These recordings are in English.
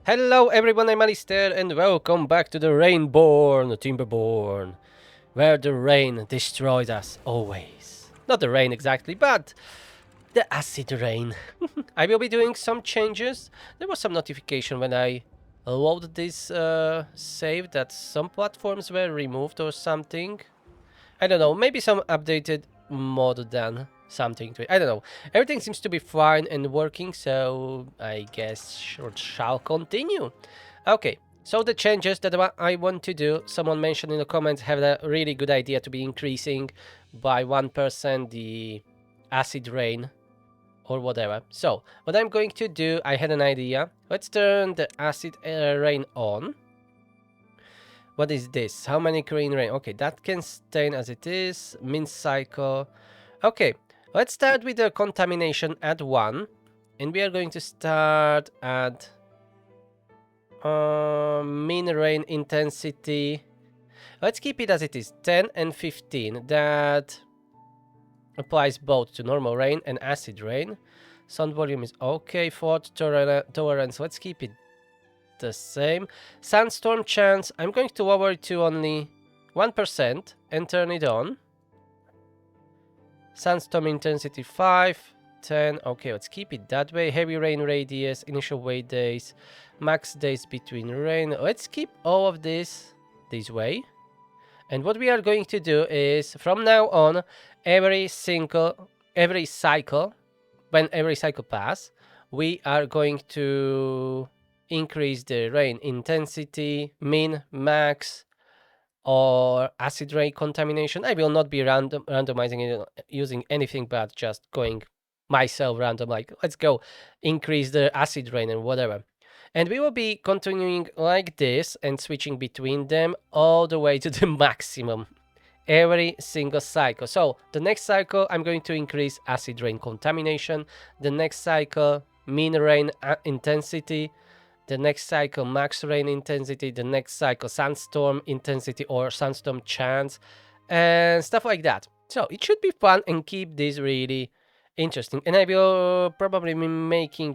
Hello everyone, I'm Alistair and welcome back to the Rainborn, Timberborn, where the rain destroys us always. Not the rain exactly, but the acid rain. I will be doing some changes. There was some notification when I loaded this save that some platforms were removed or something. I don't know, maybe some updated mod than something to it. I don't know. Everything seems to be fine and working, so I guess shall continue. Okay, so the changes that I want to do, someone mentioned in the comments, have a really good idea to be increasing by 1% the acid rain or whatever. So, what I'm going to do, I had an idea. Let's turn the acid rain on. What is this? How many green rain? Okay, that can stay as it is. Min cycle. Okay, let's start with the contamination at 1. And we are going to start at min rain intensity. Let's keep it as it is, 10 and 15. That applies both to normal rain and acid rain. Sound volume is okay. Fault tolerance, let's keep it the same. Sandstorm chance, I'm going to lower it to only 1% and turn it on. Sandstorm intensity 5, 10. Okay, let's keep it that way. Heavy rain radius, initial wait days, max days between rain. Let's keep all of this way. And what we are going to do is, from now on, every cycle, when every cycle passes, we are going to increase the rain intensity, min, max, or acid rain contamination. I will not be randomizing it using anything but just going myself random, like let's go increase the acid rain and whatever. And we will be continuing like this and switching between them all the way to the maximum every single cycle. So the next cycle I'm going to increase acid rain contamination, the next cycle min rain intensity, the next cycle max rain intensity, the next cycle sandstorm intensity or sandstorm chance, and stuff like that. So it should be fun and keep this really interesting. And I will probably be making,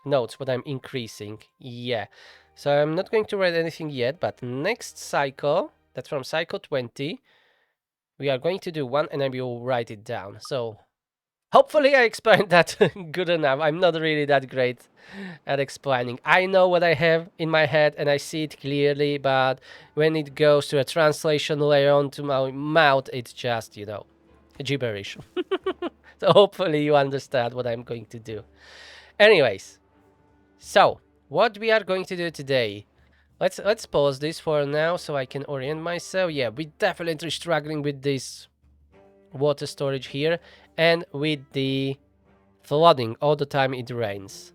notes what I'm increasing. Yeah. So I'm not going to write anything yet, but next cycle, that's from cycle 20, we are going to do one and I will write it down. So hopefully I explained that good enough. I'm not really that great at explaining. I know what I have in my head and I see it clearly, but when it goes to a translation layer onto my mouth, it's just, gibberish. So hopefully you understand what I'm going to do. Anyways, so what we are going to do today. Let's pause this for now so I can orient myself. Yeah, we're definitely struggling with this water storage here and with the flooding all the time it rains.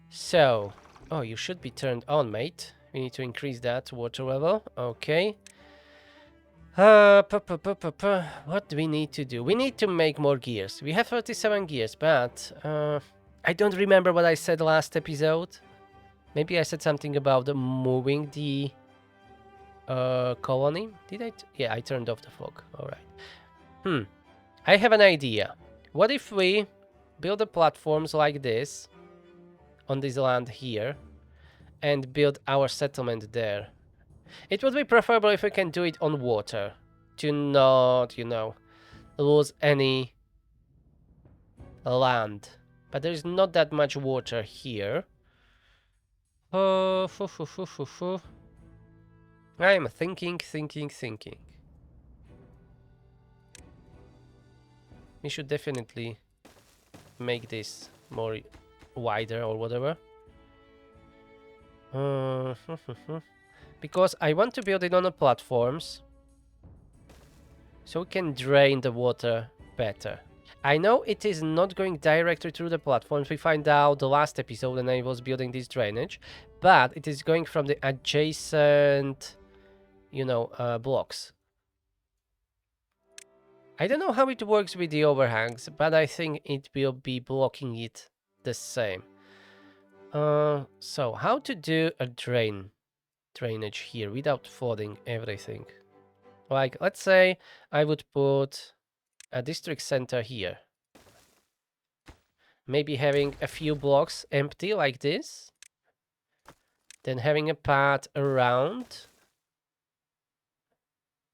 So, oh, you should be turned on, mate. We need to increase that water level. Okay. What do we need to do? We need to make more gears. We have 37 gears, but I don't remember what I said last episode. Maybe I said something about moving the colony. Did I? Yeah, I turned off the fog. All right. I have an idea. What if we build the platforms like this on this land here and build our settlement there? It would be preferable if we can do it on water to not, lose any land. But there is not that much water here. I am thinking. We should definitely make this more wider or whatever. Because I want to build it on the platforms so we can drain the water better. I know it is not going directly through the platforms. We find out the last episode when I was building this drainage, but it is going from the adjacent, blocks. I don't know how it works with the overhangs, but I think it will be blocking it the same. So how to do a drainage here without flooding everything? Like, let's say I would put a district center here. Maybe having a few blocks empty like this. Then having a path around.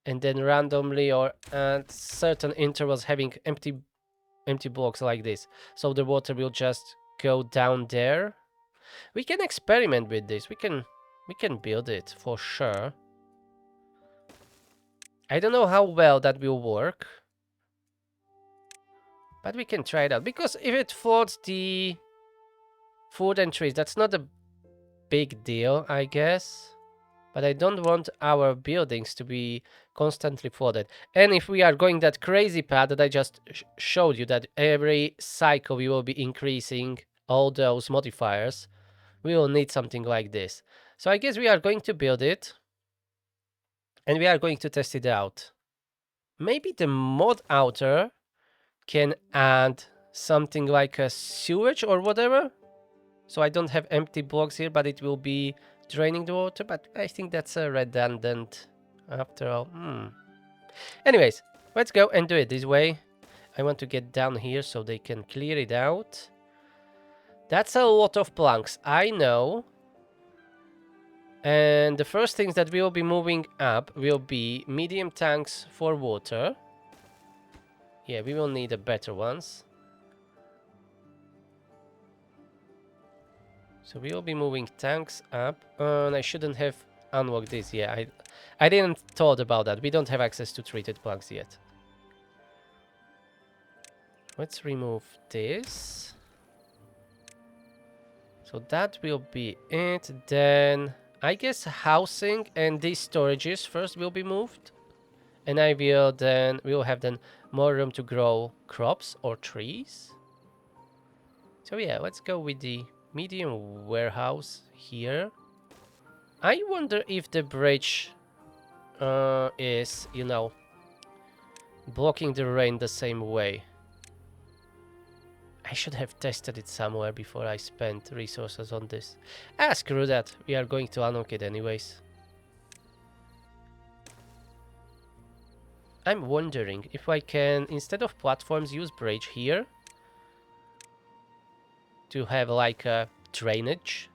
And then randomly or at certain intervals having empty blocks like this. So the water will just go down there. We can experiment with this. We can build it for sure. I don't know how well that will work. But we can try it out. Because if it floods the food and trees, that's not a big deal, I guess. But I don't want our buildings to be constantly flooded. And if we are going that crazy path that I just showed you, that every cycle we will be increasing all those modifiers, we will need something like this. So I guess we are going to build it. And we are going to test it out. Maybe the mod outer can add something like a sewage or whatever. So I don't have empty blocks here, but it will be draining the water. But I think that's redundant after all. Anyways, let's go and do it this way. I want to get down here so they can clear it out. That's a lot of planks, I know. And the first things that we will be moving up will be medium tanks for water. Yeah, we will need a better ones. So we will be moving tanks up. And I shouldn't have unlocked this. Yeah, I didn't thought about that. We don't have access to treated planks yet. Let's remove this. So that will be it. Then I guess housing and these storages first will be moved. And we'll have then more room to grow crops or trees. So yeah, let's go with the medium warehouse here. I wonder if the bridge is, you know, blocking the rain the same way. I should have tested it somewhere before I spent resources on this. Ah, screw that. We are going to unlock it anyways. I'm wondering if I can, instead of platforms, use bridge here to have like a drainage.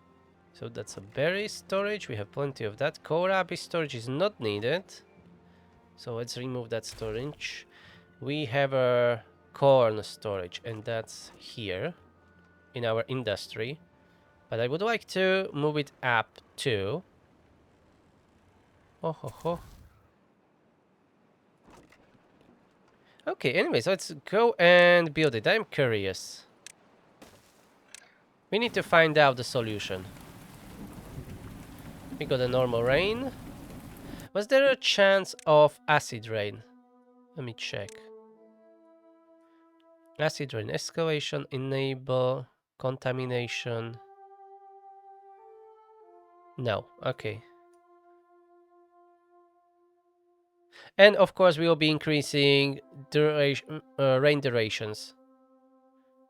So that's a berry storage. We have plenty of that. Kohlrabi storage is not needed. So let's remove that storage. We have a corn storage, and that's here in our industry. But I would like to move it up too. Oh ho ho. Okay, anyways, let's go and build it. I'm curious. We need to find out the solution. We got a normal rain. Was there a chance of acid rain? Let me check. Acid rain escalation, enable, contamination. No, okay. And of course we will be increasing duration, rain durations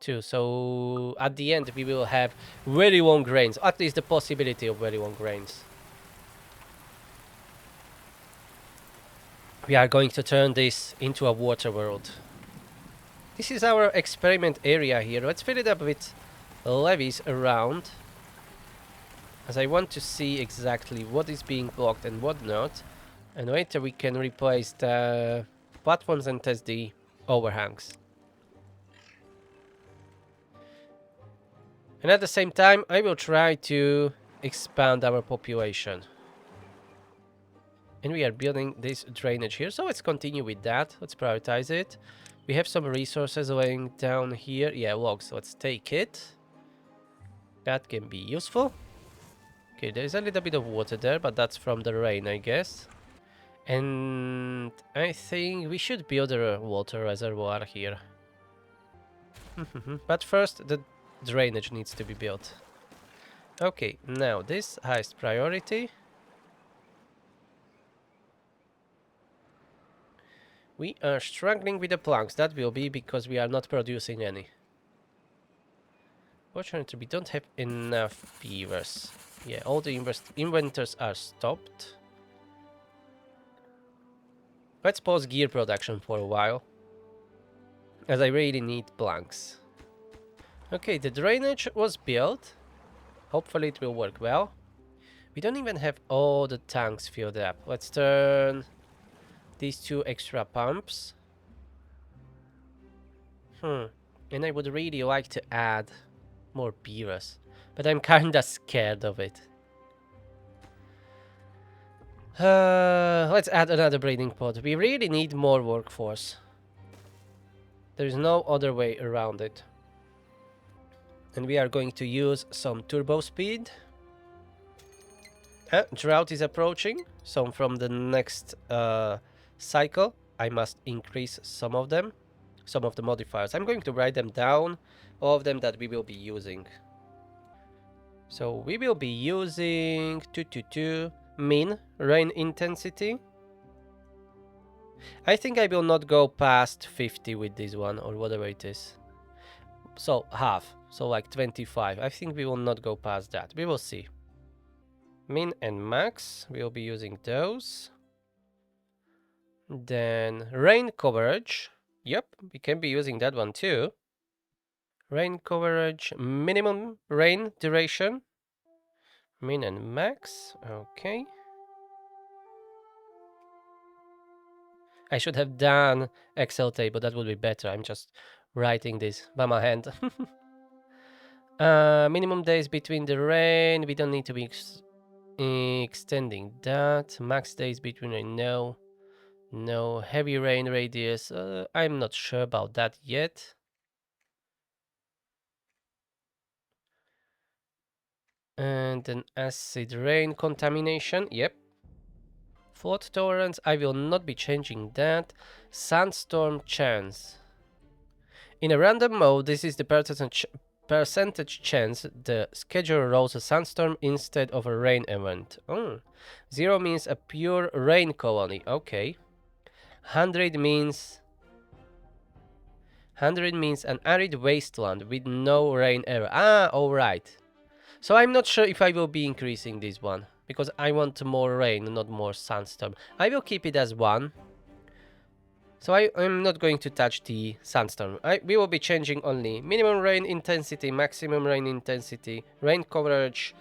too. So at the end we will have very long rains, at least the possibility of very long rains. We are going to turn this into a water world. This is our experiment area here. Let's fill it up with levees around, as I want to see exactly what is being blocked and what not. And later we can replace the platforms and test the overhangs. And at the same time, I will try to expand our population. And we are building this drainage here, so let's continue with that. Let's prioritize it. We have some resources laying down here. Yeah, logs, let's take it. That can be useful. Okay, there's a little bit of water there, but that's from the rain, I guess. And I think we should build a water reservoir here. But first, the drainage needs to be built. Okay, now this highest priority. We are struggling with the planks. That will be because we are not producing any. Fortunately, we don't have enough beavers. Yeah, all the inventors are stopped. Let's pause gear production for a while, as I really need planks. Okay, the drainage was built. Hopefully it will work well. We don't even have all the tanks filled up. Let's turn these 2 extra pumps. And I would really like to add more beavers, but I'm kinda scared of it. Let's add another breeding pod. We really need more workforce. There's no other way around it. And we are going to use some turbo speed. Drought is approaching, so from the next cycle I must increase some of them, some of the modifiers. I'm going to write them down, all of them that we will be using. So we will be using 222 min rain intensity. I think I will not go past 50 with this one, or whatever it is. So half, so like 25. I think we will not go past that. We will see. Min and max, we'll be using those. Then rain coverage. Yep, we can be using that one too. Rain coverage, minimum rain duration. Min and max, okay. I should have done Excel table, that would be better. I'm just writing this by my hand. Minimum days between the rain, we don't need to be extending that. Max days between rain, no. No. Heavy rain radius, I'm not sure about that yet. And then acid rain contamination, yep. Flood tolerance, I will not be changing that. Sandstorm chance. In a random mode, this is the percentage chance the schedule rolls a sandstorm instead of a rain event. 0 means a pure rain colony. Okay. 100 means an arid wasteland with no rain ever. Alright. So I'm not sure if I will be increasing this one, because I want more rain, not more sandstorm. I will keep it as 1. So I'm not going to touch the sandstorm. We will be changing only minimum rain intensity, maximum rain intensity, rain coverage,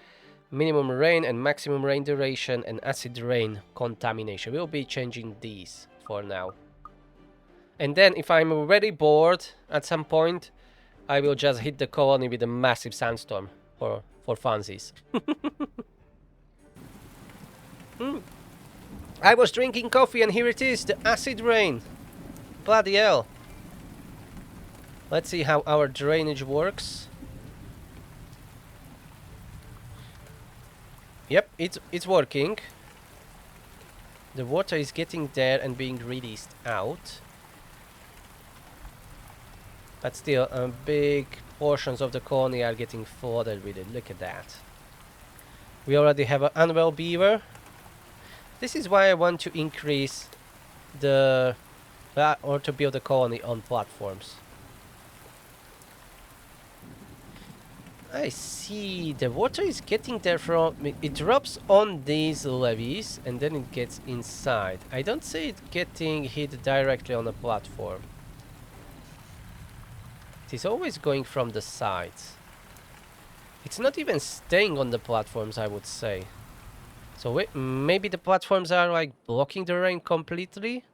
minimum rain and maximum rain duration, and acid rain contamination. We'll be changing these for now. And then if I'm very bored at some point, I will just hit the colony with a massive sandstorm for funsies. I was drinking coffee and here it is, the acid rain. Bloody hell. Let's see how our drainage works. Yep, it's working. The water is getting there and being released out. But still, big portions of the colony are getting flooded with it. Look at that. We already have an unwell beaver. This is why I want to increase the... or to build a colony on platforms. I see, the water is getting there from... It drops on these levees and then it gets inside. I don't see it getting hit directly on a platform. It is always going from the sides. It's not even staying on the platforms, I would say. So maybe the platforms are like blocking the rain completely?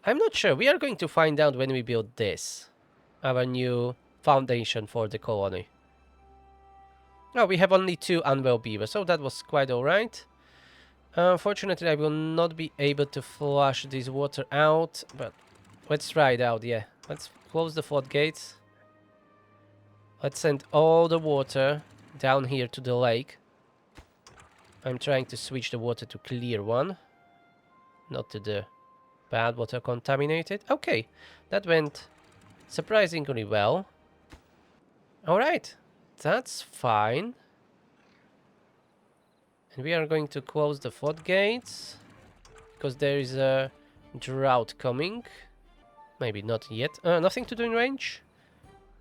I'm not sure. We are going to find out when we build this. Our new foundation for the colony. Oh, we have only 2 unwell beavers, so that was quite alright. Unfortunately, I will not be able to flush this water out, but let's try it out, yeah. Let's close the floodgates. Let's send all the water down here to the lake. I'm trying to switch the water to clear one, not to the bad water contaminated. Okay, that went surprisingly well. Alright, that's fine. And we are going to close the floodgates because there is a drought coming. Maybe not yet. Nothing to do in range.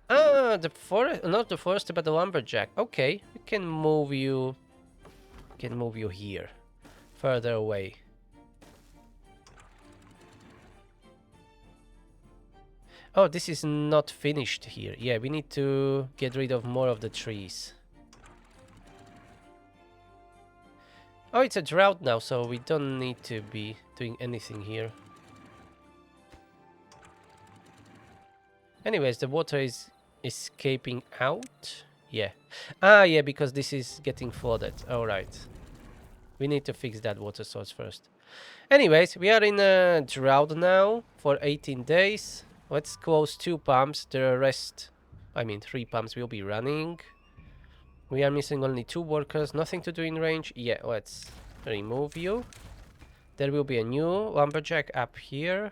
The forest, not the forester, but the lumberjack. Okay, we can move you. Can move you here, further away. Oh, this is not finished here. Yeah, we need to get rid of more of the trees. Oh, it's a drought now, so we don't need to be doing anything here. Anyways, the water is escaping out. Yeah. Ah, yeah, because this is getting flooded. All right. We need to fix that water source first. Anyways, we are in a drought now for 18 days. Let's close 2 pumps. The rest, I mean 3 pumps will be running. We are missing only 2 workers. Nothing to do in range. Yeah, let's remove you. There will be a new lumberjack up here.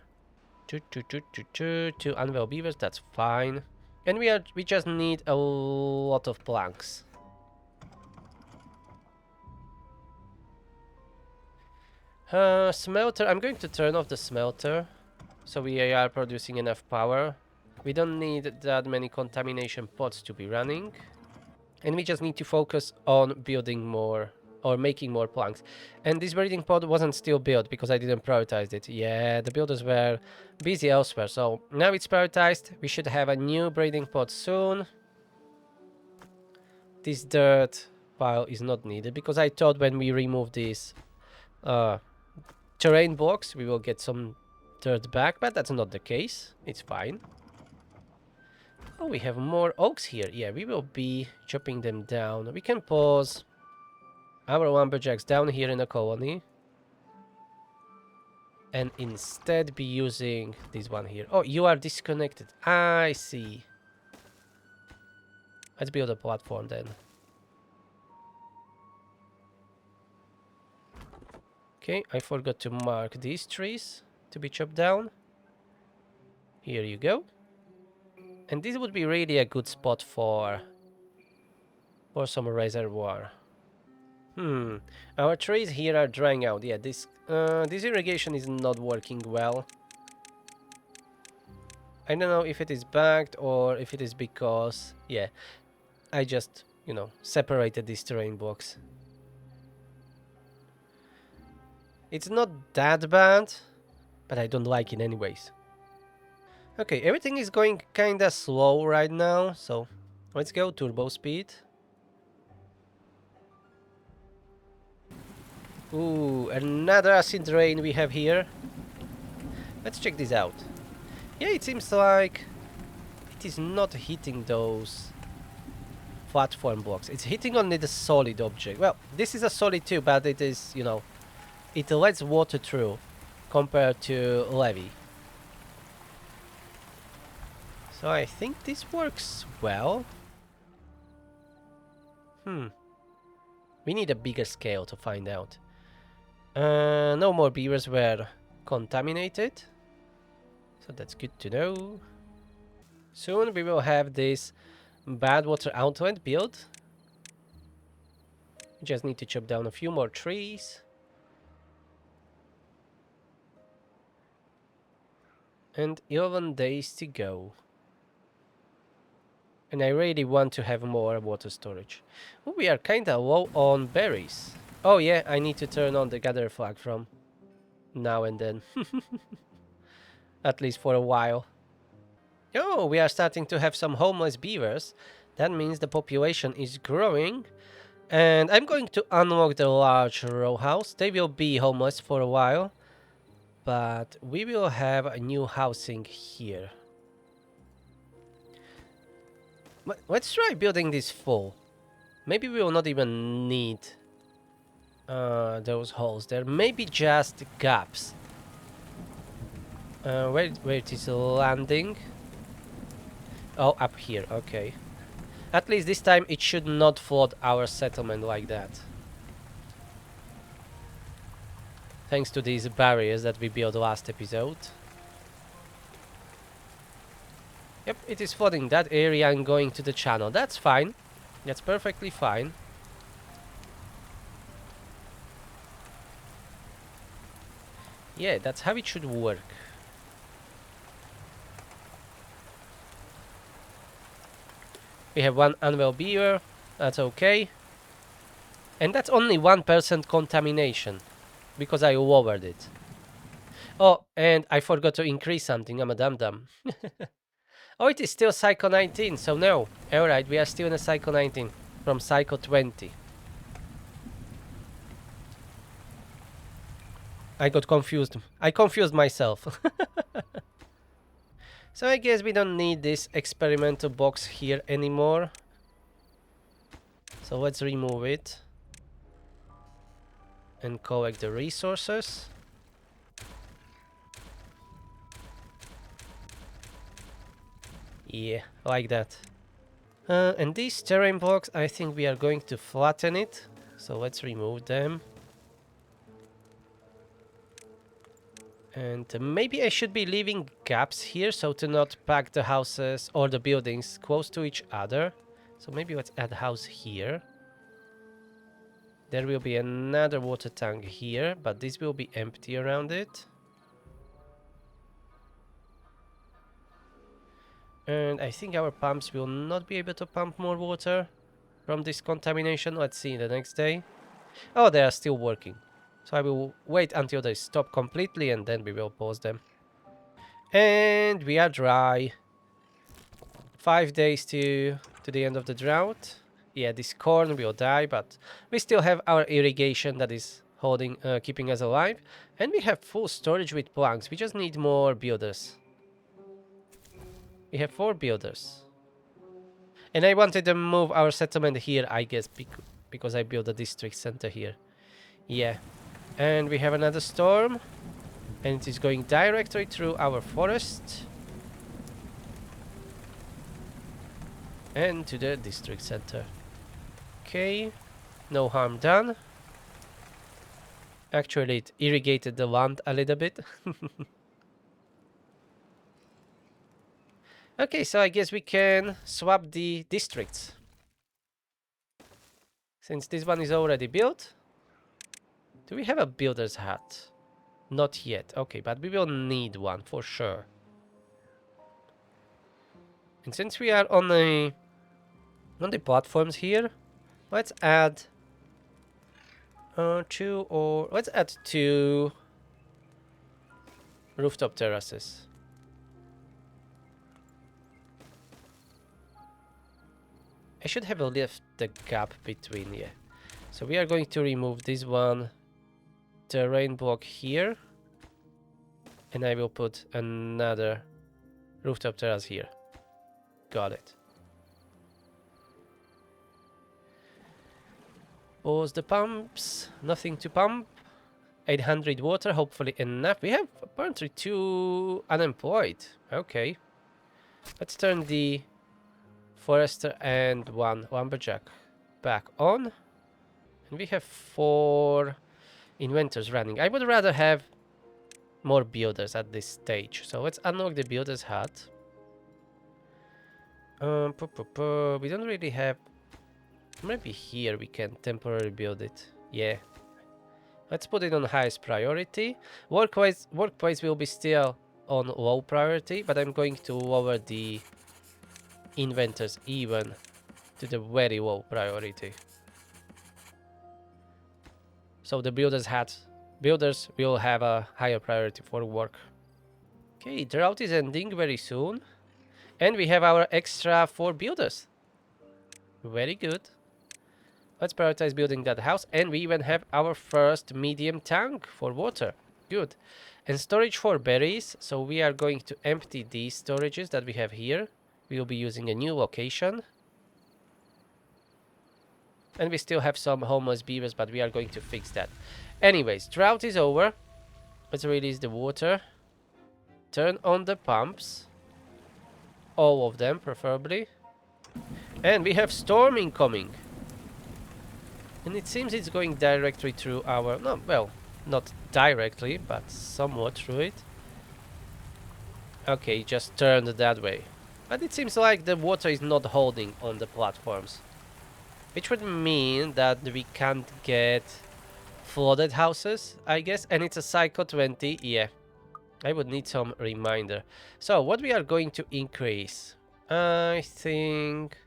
Two anvil beavers, that's fine. And we just need a lot of planks. Smelter, I'm going to turn off the smelter. So we are producing enough power. We don't need that many contamination pots to be running. And we just need to focus on building more or making more planks. And this breeding pod wasn't still built because I didn't prioritize it. Yeah, the builders were busy elsewhere. So now it's prioritized. We should have a new breeding pod soon. This dirt pile is not needed because I thought when we remove these terrain blocks, we will get some dirt back, but that's not the case. It's fine. Oh, we have more oaks here. Yeah, we will be chopping them down. We can pause our lumberjacks down here in the colony and instead be using this one here. Oh, you are disconnected. I see. Let's build a platform then. Okay, I forgot to mark these trees to be chopped down. Here you go. And this would be really a good spot for some reservoir. Our trees here are drying out. Yeah, this irrigation is not working well. I don't know if it is bugged or if it is because, yeah, I just, separated these terrain blocks. It's not that bad, but I don't like it anyways. Okay, everything is going kinda slow right now, so let's go turbo speed. Ooh, another acid rain we have here. Let's check this out. Yeah, it seems like it is not hitting those platform blocks. It's hitting only the solid object. Well, this is a solid too, but it is, it lets water through compared to levee. So I think this works well. We need a bigger scale to find out. No more beavers were contaminated. So that's good to know. Soon we will have this bad water outlet built. We just need to chop down a few more trees. And 11 days to go. And I really want to have more water storage. Ooh, we are kinda low on berries. Oh yeah, I need to turn on the gather flag from now and then. At least for a while. Oh, we are starting to have some homeless beavers. That means the population is growing. And I'm going to unlock the large row house. They will be homeless for a while. But we will have a new housing here. Let's try building this full. Maybe we will not even need those holes there. Maybe just gaps. Where it is landing? Oh, up here. Okay. At least this time it should not flood our settlement like that. Thanks to these barriers that we built last episode. Yep, it is flooding that area and going to the channel. That's fine. That's perfectly fine. Yeah, that's how it should work. We have one anvil beaver. That's okay. And that's only 1% contamination. Because I lowered it. Oh, and I forgot to increase something. I'm a dum-dum. Oh, it is still Psycho 19, so no. Alright, we are still in a Psycho 19 from Psycho 20. I got confused. I confused myself. So I guess we don't need this experimental box here anymore. So let's remove it. And collect the resources. Yeah, like that. And these terrain blocks, I think we are going to flatten it. So let's remove them. And maybe I should be leaving gaps here so to not pack the houses or the buildings close to each other. So maybe let's add a house here. There will be another water tank here, but this will be empty around it. And I think our pumps will not be able to pump more water from this contamination. Let's see the next day. Oh, they are still working. So I will wait until they stop completely and then we will pause them. And we are dry. 5 days to the end of the drought. Yeah, this corn will die, but we still have our irrigation that is holding, keeping us alive. And we have full storage with planks. We just need more builders. We have 4 builders. And I wanted to move our settlement here, I guess, because I built a district center here. Yeah. And we have another storm. And it is going directly through our forest. And to the district center. Okay. No harm done. Actually, it irrigated the land a little bit. Okay, so I guess we can swap the districts. Since this one is already built. Do we have a builder's hut? Not yet. Okay, but we will need one for sure. And since we are on the platforms here, let's add let's add 2 rooftop terraces. I should have left the gap between, yeah. So we are going to remove this one terrain block here. And I will put another rooftop terrace here. Got it. Pause the pumps. Nothing to pump. 800 water, hopefully enough. We have apparently 2 unemployed. Okay. Let's turn the forester and 1 lumberjack back on. And we have 4 inventors running. I would rather have more builders at this stage. So let's unlock the builder's hut. We don't really have... Maybe here we can temporarily build it. Yeah. Let's put it on highest priority. Workplace will be still on low priority, but I'm going to lower the inventors even to the very low priority. So the builders will have a higher priority for work. Okay, drought is ending very soon. And we have our extra 4 builders. Very good. Let's prioritize building that house. And we even have our first medium tank for water. Good. And storage for berries. So we are going to empty these storages that we have here. We will be using a new location. And we still have some homeless beavers, but we are going to fix that. Anyways, drought is over. Let's release the water. Turn on the pumps. All of them, preferably. And we have storm incoming. And it seems it's going directly through our... No, well, not directly, but somewhat through it. Okay, just turned that way. But it seems like the water is not holding on the platforms. Which would mean that we can't get flooded houses, I guess. And it's a Psycho 20, yeah. I would need some reminder. So, what we are going to increase? I think...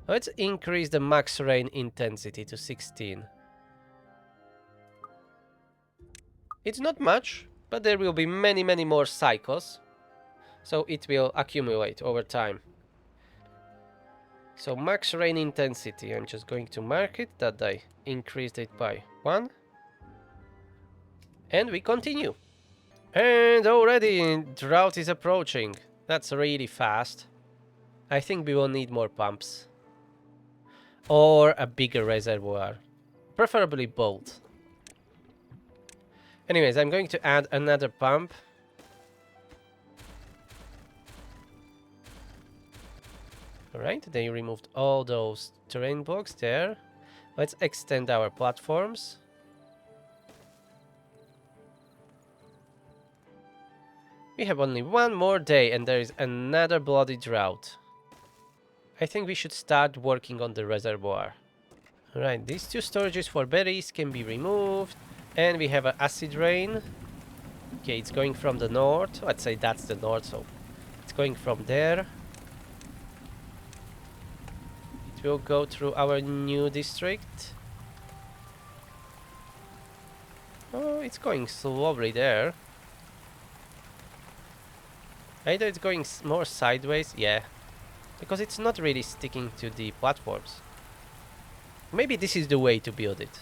Let's increase the max rain intensity to 16. It's not much, but there will be many, many more cycles. So it will accumulate over time. So max rain intensity, I'm just going to mark it that I increased it by 1. And we continue. And already drought is approaching. That's really fast. I think we will need more pumps. Or a bigger reservoir. Preferably both. Anyways, I'm going to add another pump. Alright, they removed all those terrain blocks there. Let's extend our platforms. We have only one more day and there is another bloody drought. I think we should start working on the reservoir. Alright, these two storages for berries can be removed. And we have an acid rain. Okay, it's going from the north. Let's say that's the north, so it's going from there. It will go through our new district. Oh, it's going slowly there. Either it's going more sideways, yeah. Because it's not really sticking to the platforms. Maybe this is the way to build it.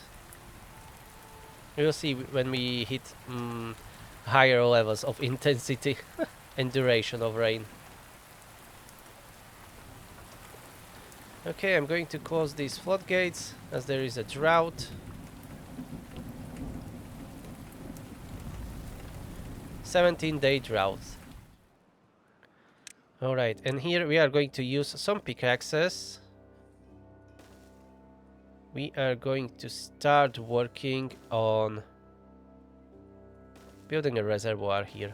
We'll see when we hit higher levels of intensity and duration of rain. Okay, I'm going to close these floodgates as there is a drought. 17-day drought. Alright, and here we are going to use some pickaxes. We are going to start working on building a reservoir here.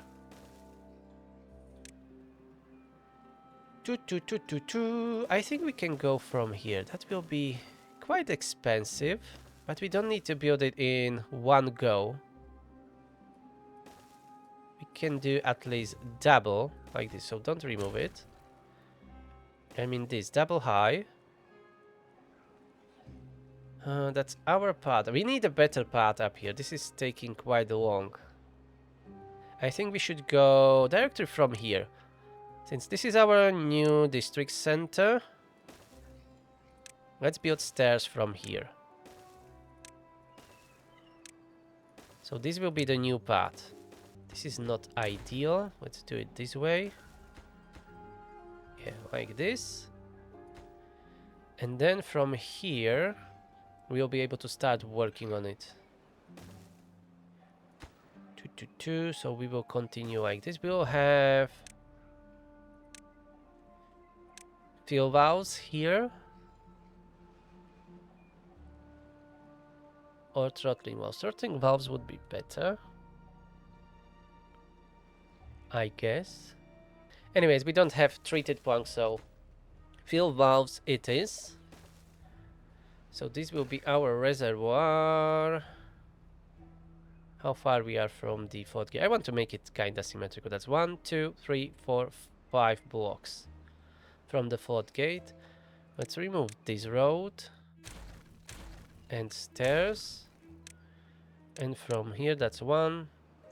I think we can go from here. That will be quite expensive, but we don't need to build it in one go. We can do at least double like this, so don't remove it. I mean this, double high. That's our path. We need a better path up here. This is taking quite long. I think we should go directly from here. Since this is our new district center, let's build stairs from here. So this will be the new path. This is not ideal. Let's do it this way. Yeah, like this. And then from here, we'll be able to start working on it. So we will continue like this. We'll have fuel valves here. Or throttling valves. Throttling valves would be better, I guess. Anyways, we don't have treated planks, so fuel valves it is. So this will be our reservoir. How far we are from the floodgate? I want to make it kind of symmetrical. That's 1, 2, 3, 4, 5 blocks from the floodgate. Let's remove this road and stairs. And from here, that's 1,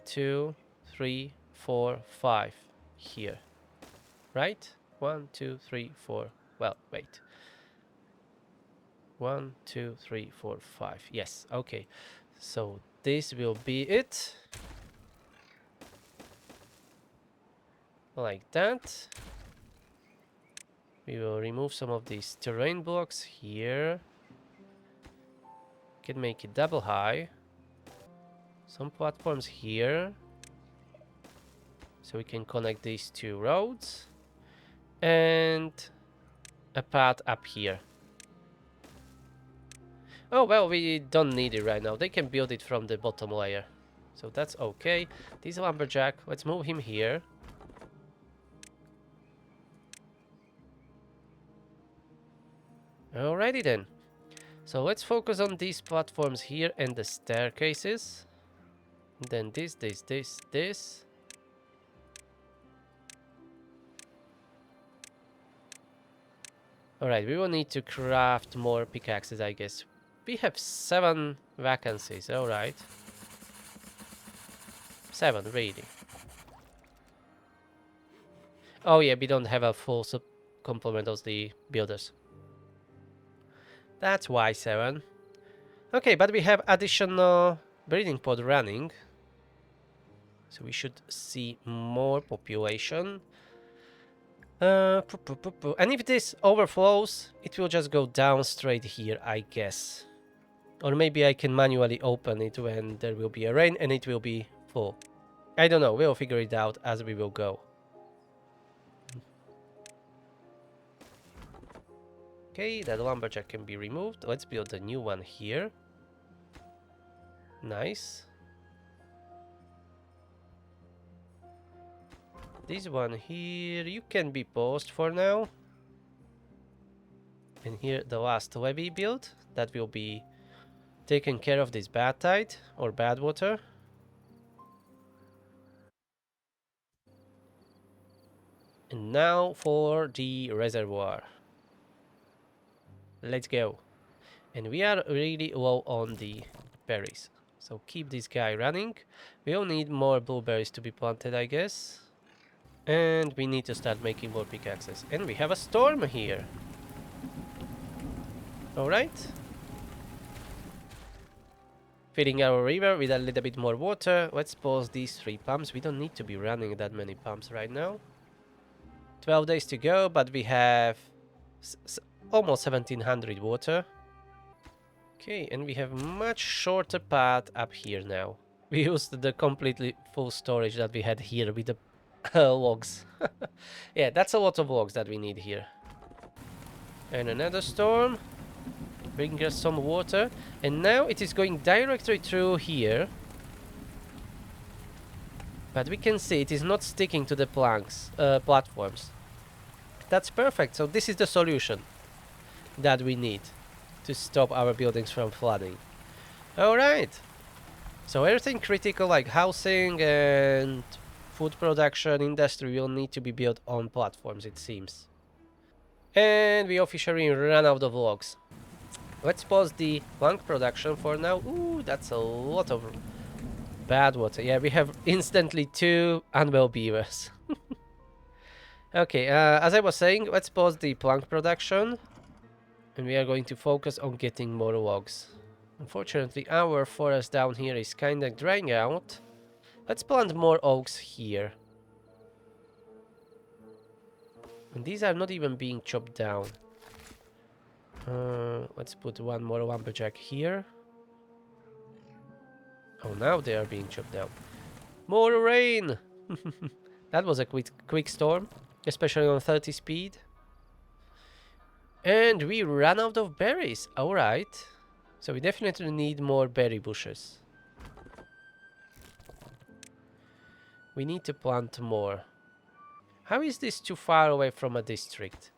2, 3, 4, 5 here. Right? 1, 2, 3, 4. Well, wait. 1, 2, 3, 4, 5. Yes, okay. So this will be it. Like that. We will remove some of these terrain blocks here. Can make it double high. Some platforms here. So we can connect these two roads. And a path up here. Oh, well, we don't need it right now. They can build it from the bottom layer. So that's okay. This lumberjack, let's move him here. Alrighty then. So let's focus on these platforms here and the staircases. Then this. Alright, we will need to craft more pickaxes, I guess. We have 7 vacancies, alright. 7, really. Oh yeah, we don't have a full complement of the builders. That's why 7. Okay, but we have additional breeding pod running. So we should see more population. And if this overflows, it will just go down straight here, I guess. Or maybe I can manually open it when there will be a rain and it will be full. I don't know, we'll figure it out as we will go. Okay, that lumberjack can be removed. Let's build a new one here. Nice. This one here, you can be paused for now. And here the last levee build, that will be taking care of this bad tide or bad water. And now for the reservoir. Let's go. And we are really low on the berries. So keep this guy running. We'll need more blueberries to be planted, I guess. And we need to start making more pickaxes. And we have a storm here. Alright. Filling our river with a little bit more water. Let's pause these 3 pumps. We don't need to be running that many pumps right now. 12 days to go, but we have almost 1700 water. Okay, and we have much shorter path up here now. We used the completely full storage that we had here with the logs. Yeah, that's a lot of logs that we need here. And another storm. Bring us some water. And now it is going directly through here. But we can see it is not sticking to the planks, platforms. That's perfect. So this is the solution that we need to stop our buildings from flooding. Alright. So everything critical like housing and food production industry will need to be built on platforms, it seems. And we officially ran out of logs. Let's pause the plank production for now. Ooh, that's a lot of bad water. Yeah, we have instantly 2 unwell beavers. Okay, as I was saying, let's pause the plank production. And we are going to focus on getting more logs. Unfortunately, our forest down here is kinda drying out. Let's plant more oaks here. And these are not even being chopped down. Let's put one more lumberjack here. Oh, now they are being chopped down. More rain! That was a quick storm, especially on 30 speed. And we ran out of berries. Alright. So we definitely need more berry bushes. We need to plant more. How is this too far away from a district?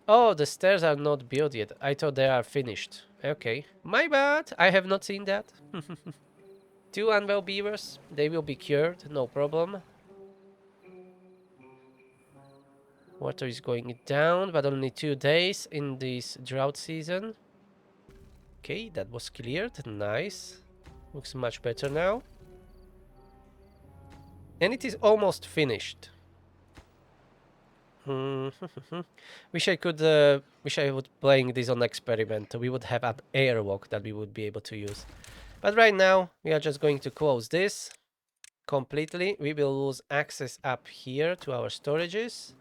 Oh, the stairs are not built yet. I thought they are finished. Okay. My bad. I have not seen that. 2 unwell beavers. They will be cured. No problem. Water is going down, but only 2 days in this drought season. Okay, that was cleared. Nice. Looks much better now. And it is almost finished. Wish I would playing this on experiment. We would have an airwalk that we would be able to use. But right now, we are just going to close this completely. We will lose access up here to our storages.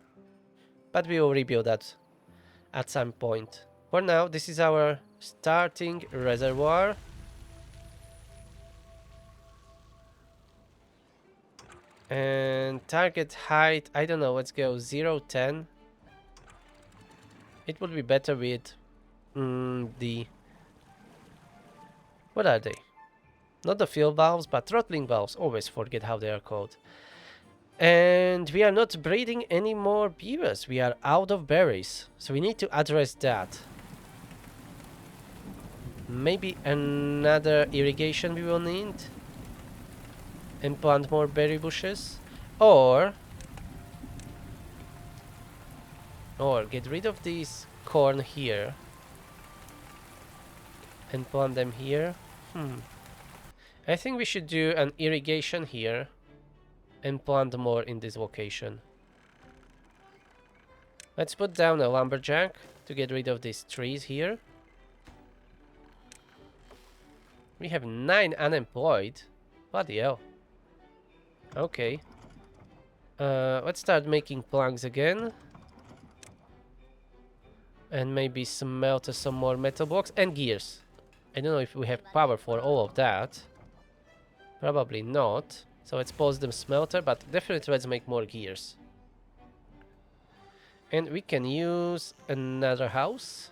But we will rebuild that at some point. For now, this is our starting reservoir. And target height, I don't know, let's go 0, 10. It would be better with the... What are they? Not the fill valves, but throttling valves. Always forget how they are called. And we are not breeding any more beavers. We are out of berries. So we need to address that. Maybe another irrigation we will need. And plant more berry bushes. Or get rid of these corn here. And plant them here. I think we should do an irrigation here. And plant more in this location. Let's put down a lumberjack to get rid of these trees here. We have 9 unemployed. Bloody hell. Okay. Let's start making planks again. And maybe smelt some more metal blocks and gears. I don't know if we have power for all of that. Probably not. So let's pause them smelter, but definitely let's make more gears. And we can use another house.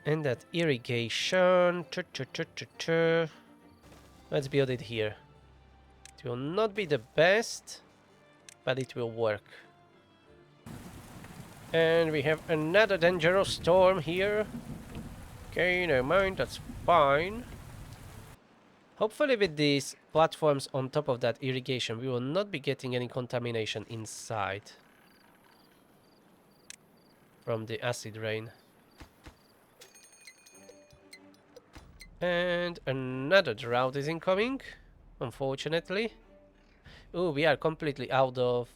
And that irrigation. Let's build it here. It will not be the best, but it will work. And we have another dangerous storm here. Okay, never mind, that's fine. Hopefully with these platforms on top of that irrigation, we will not be getting any contamination inside from the acid rain. And another drought is incoming, unfortunately. Oh, we are completely out of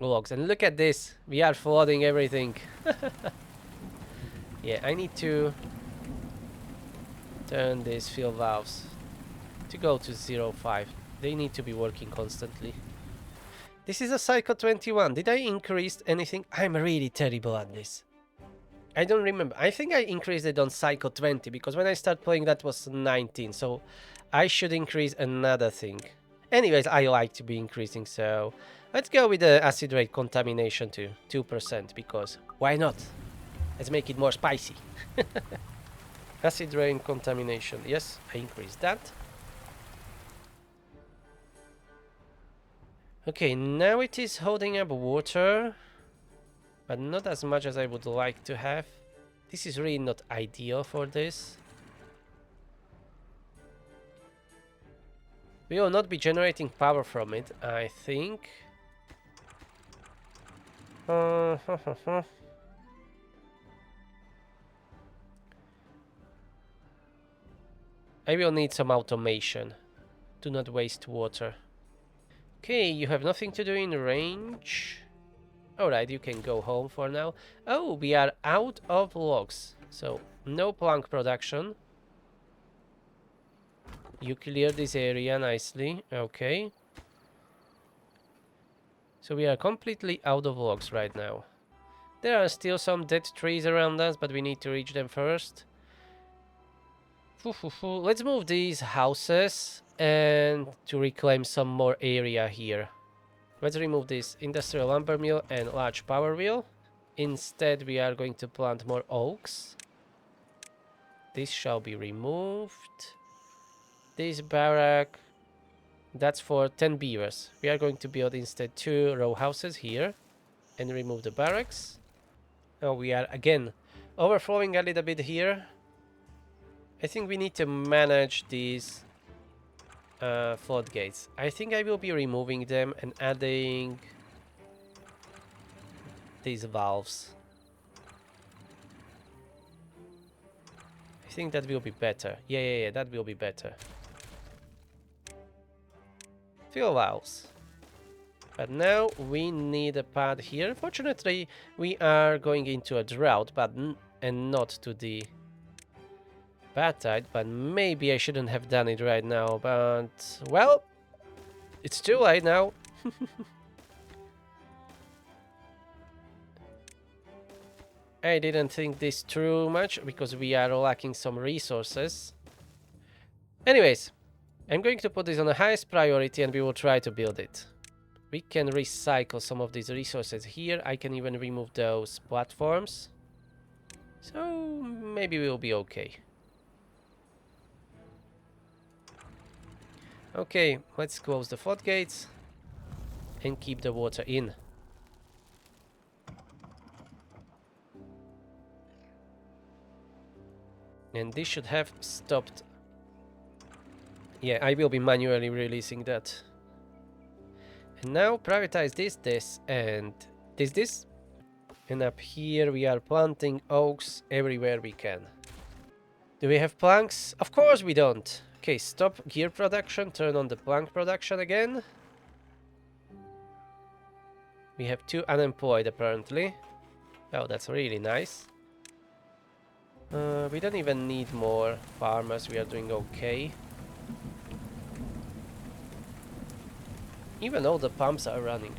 logs. And look at this, we are flooding everything. Yeah, I need to turn these fill valves to go to 0.5. They need to be working constantly. This is a cycle 21. Did I increase anything? I'm really terrible at this. I don't remember. I think I increased it on cycle 20 because when I started playing that was 19. So I should increase another thing. Anyways, I like to be increasing, so let's go with the acid rate contamination to 2% because why not? Let's make it more spicy. Acid rain contamination. Yes, I increased that. Okay, now it is holding up water, but not as much as I would like to have. This is really not ideal for this. We will not be generating power from it, I think. I will need some automation to not waste water. Okay, you have nothing to do in range. Alright, you can go home for now. Oh, we are out of logs, so no plank production. You clear this area nicely, okay. So we are completely out of logs right now. There are still some dead trees around us, but we need to reach them first. Let's move these houses and to reclaim some more area here. Let's remove this industrial lumber mill and large power wheel. Instead, we are going to plant more oaks. This shall be removed. This barrack, that's for 10 beavers. We are going to build instead 2 row houses here and remove the barracks. Oh, we are again overflowing a little bit here. I think we need to manage these floodgates. I think I will be removing them and adding these valves. I think that will be better. Yeah, that will be better. Fill valves. But now we need a pad here. Fortunately, we are going into a drought, but and not to the bad tide. But maybe I shouldn't have done it right now. But well, it's too late now. I didn't think this through much because we are lacking some resources. Anyways, I'm going to put this on the highest priority and we will try to build it. We can recycle some of these resources here. I can even remove those platforms. So maybe we'll be okay. Okay, let's close the floodgates and keep the water in. And this should have stopped. Yeah, I will be manually releasing that. And now prioritize this, and this. And up here we are planting oaks everywhere we can. Do we have planks? Of course we don't. Okay, stop gear production, turn on the plank production again. We have 2 unemployed apparently. Oh, that's really nice. We don't even need more farmers, we are doing okay. Even all the pumps are running.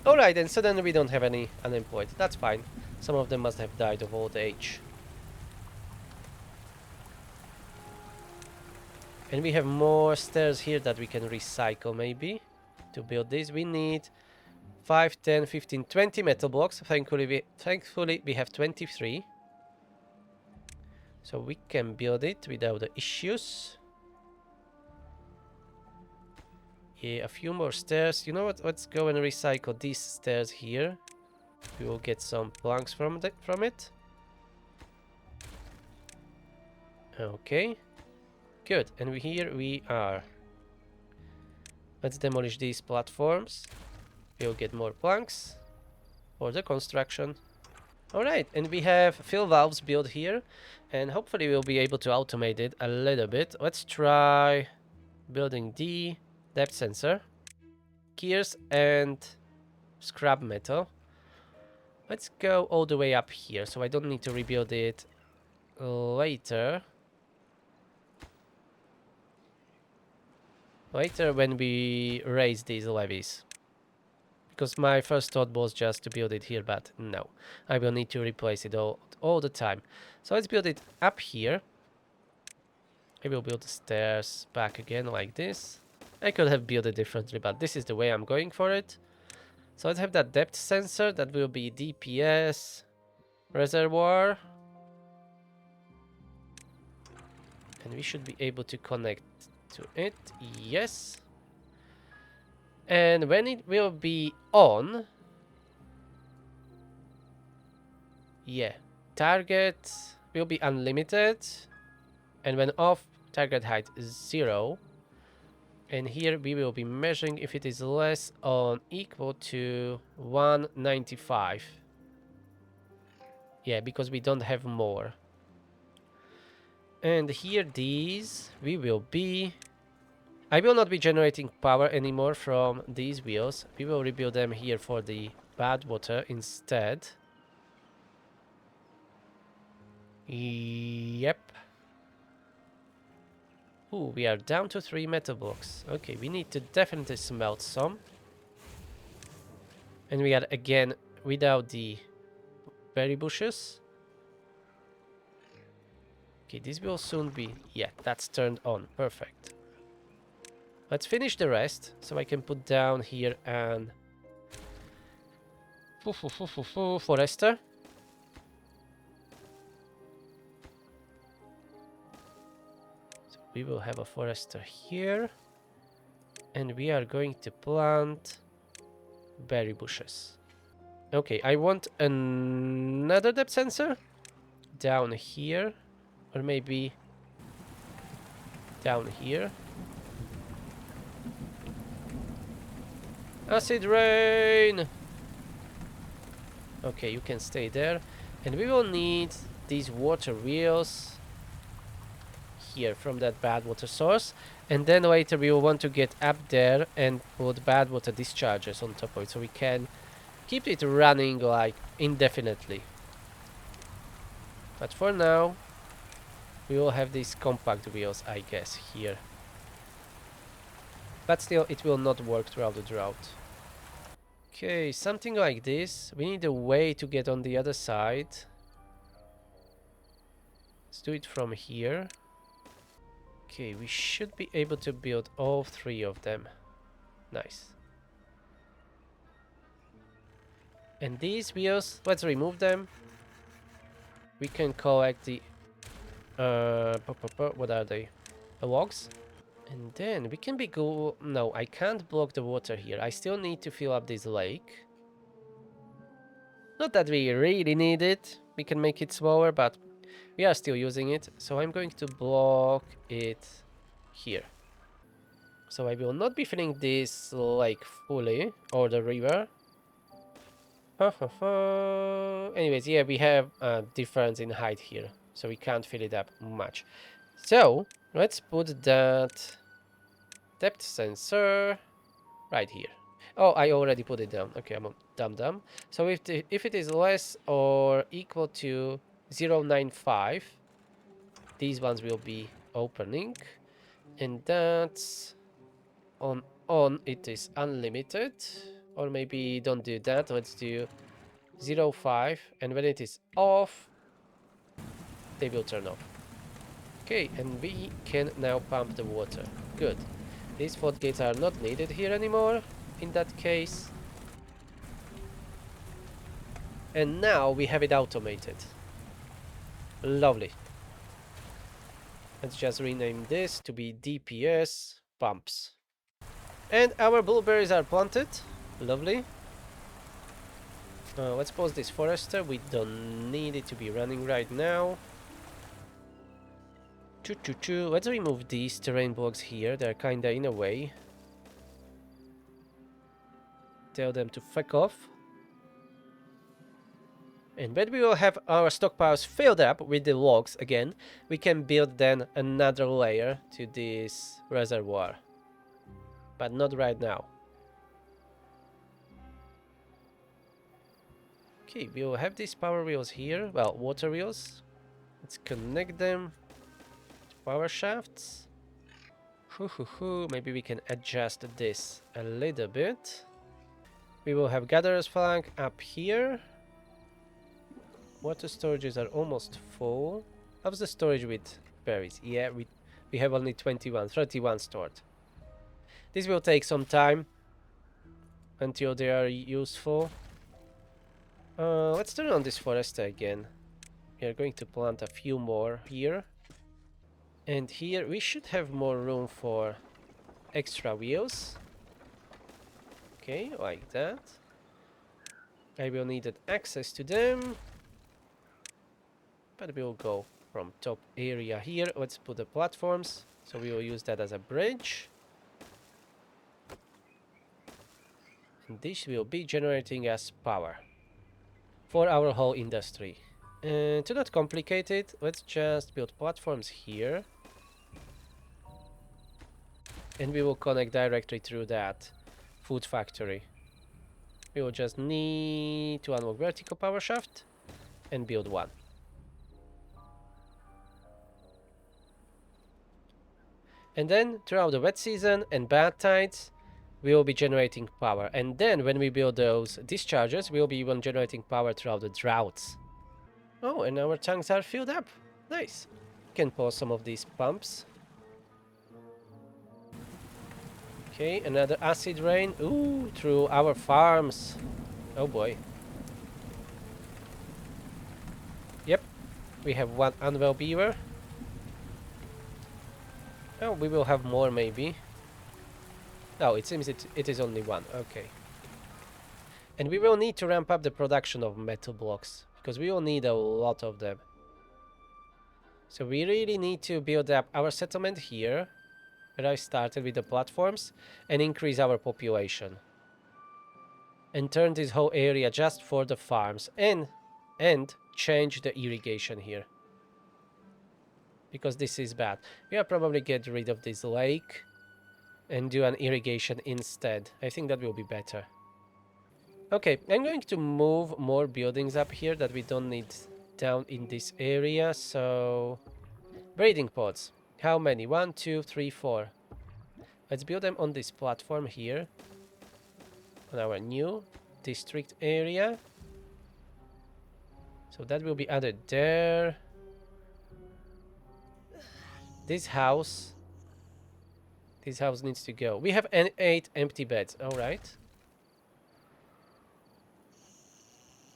Alright, and suddenly we don't have any unemployed. That's fine. Some of them must have died of old age. And we have more stairs here that we can recycle maybe. To build this we need 5, 10, 15, 20 metal blocks. Thankfully we have 23. So we can build it without the issues. Yeah, a few more stairs. You know what? Let's go and recycle these stairs here. We will get some planks from it. Okay. Good. And here we are. Let's demolish these platforms. We'll get more planks for the construction. Alright, and we have fill valves built here. And hopefully we'll be able to automate it a little bit. Let's try building the depth sensor. Gears and scrap metal. Let's go all the way up here, so I don't need to rebuild it later. Later when we raise these levees. Because my first thought was just to build it here, but no. I will need to replace it all the time. So let's build it up here. I will build the stairs back again like this. I could have built it differently, but this is the way I'm going for it. So let's have that depth sensor. That will be DPS reservoir. And we should be able to connect to it. Yes. And when it will be on, yeah, target will be unlimited, and when off, target height is 0. And here we will be measuring if it is less or equal to 195. Yeah, because we don't have more. And here these we will be... I will not be generating power anymore from these wheels. We will rebuild them here for the bad water instead. Yep. Ooh, we are down to 3 metal blocks. Okay, we need to definitely smelt some. And we are again without the berry bushes. Okay, this will soon be... Yeah, that's turned on. Perfect. Let's finish the rest, so I can put down here an... forester. So we will have a forester here. And we are going to plant berry bushes. Okay, I want another depth sensor down here, or maybe down here. Acid rain! Okay, you can stay there. And we will need these water wheels here from that bad water source. And then later we will want to get up there and put bad water discharges on top of it, so we can keep it running like indefinitely. But for now, we will have these compact wheels, I guess, here. But still, it will not work throughout the drought. Okay, something like this. We need a way to get on the other side. Let's do it from here. Okay, we should be able to build all 3 of them. Nice. And these wheels, let's remove them. We can collect the... what are they? Logs? And then we can be go... No, I can't block the water here. I still need to fill up this lake. Not that we really need it. We can make it smaller, but we are still using it. So I'm going to block it here. So I will not be filling this lake fully, or the river. Anyways, yeah, we have a difference in height here, so we can't fill it up much. So let's put that depth sensor right here. Oh, I already put it down. Okay, I'm a dumb. So if it is less or equal to 0.95, these ones will be opening, and that's on it is unlimited. Or maybe don't do that. Let's do 0.5, and when it is off, they will turn off. Okay, and we can now pump the water. Good. These floodgates are not needed here anymore in that case. And now we have it automated. Lovely. Let's just rename this to be DPS pumps. And our blueberries are planted. Lovely. Let's pause this forester. We don't need it to be running right now. Let's remove these terrain blocks here. They're kinda in a way. Tell them to fuck off. And when we will have our stockpiles filled up with the logs again, we can build then another layer to this reservoir. But not right now. Okay, we will have these power wheels here. Well, water wheels. Let's connect them to power shafts. Maybe we can adjust this a little bit. We will have gatherer's flank up here. Water storages are almost full. How's the storage with berries? Yeah, we have only 31 stored. This will take some time until they are useful. Let's turn on this forester again. We are going to plant a few more here. And here we should have more room for extra wheels. Okay, like that. I will need access to them. But we'll go from top area here. Let's put the platforms. So we will use that as a bridge. And this will be generating us power for our whole industry. And to not complicate it, let's just build platforms here. And we will connect directly through that food factory. We will just need to unlock vertical power shaft and build one. And then throughout the wet season and bad tides, we will be generating power. And then when we build those discharges, we will be even generating power throughout the droughts. Oh, and our tanks are filled up. Nice. Can pause some of these pumps. Okay, another acid rain. Ooh, through our farms. Oh boy. Yep, we have one unwell beaver. Oh, we will have more maybe. Oh, it seems it is only one. Okay. And we will need to ramp up the production of metal blocks, because we will need a lot of them. So we really need to build up our settlement here, where I started with the platforms, and increase our population. And turn this whole area just for the farms, and change the irrigation here. Because this is bad. We'll probably get rid of this lake and do an irrigation instead. I think that will be better. Okay, I'm going to move more buildings up here that we don't need down in this area. So, breeding pods. How many? 1, 2, 3, 4. Let's build them on this platform here. On our new district area. So that will be added there. This house needs to go. We have 8 empty beds. All right.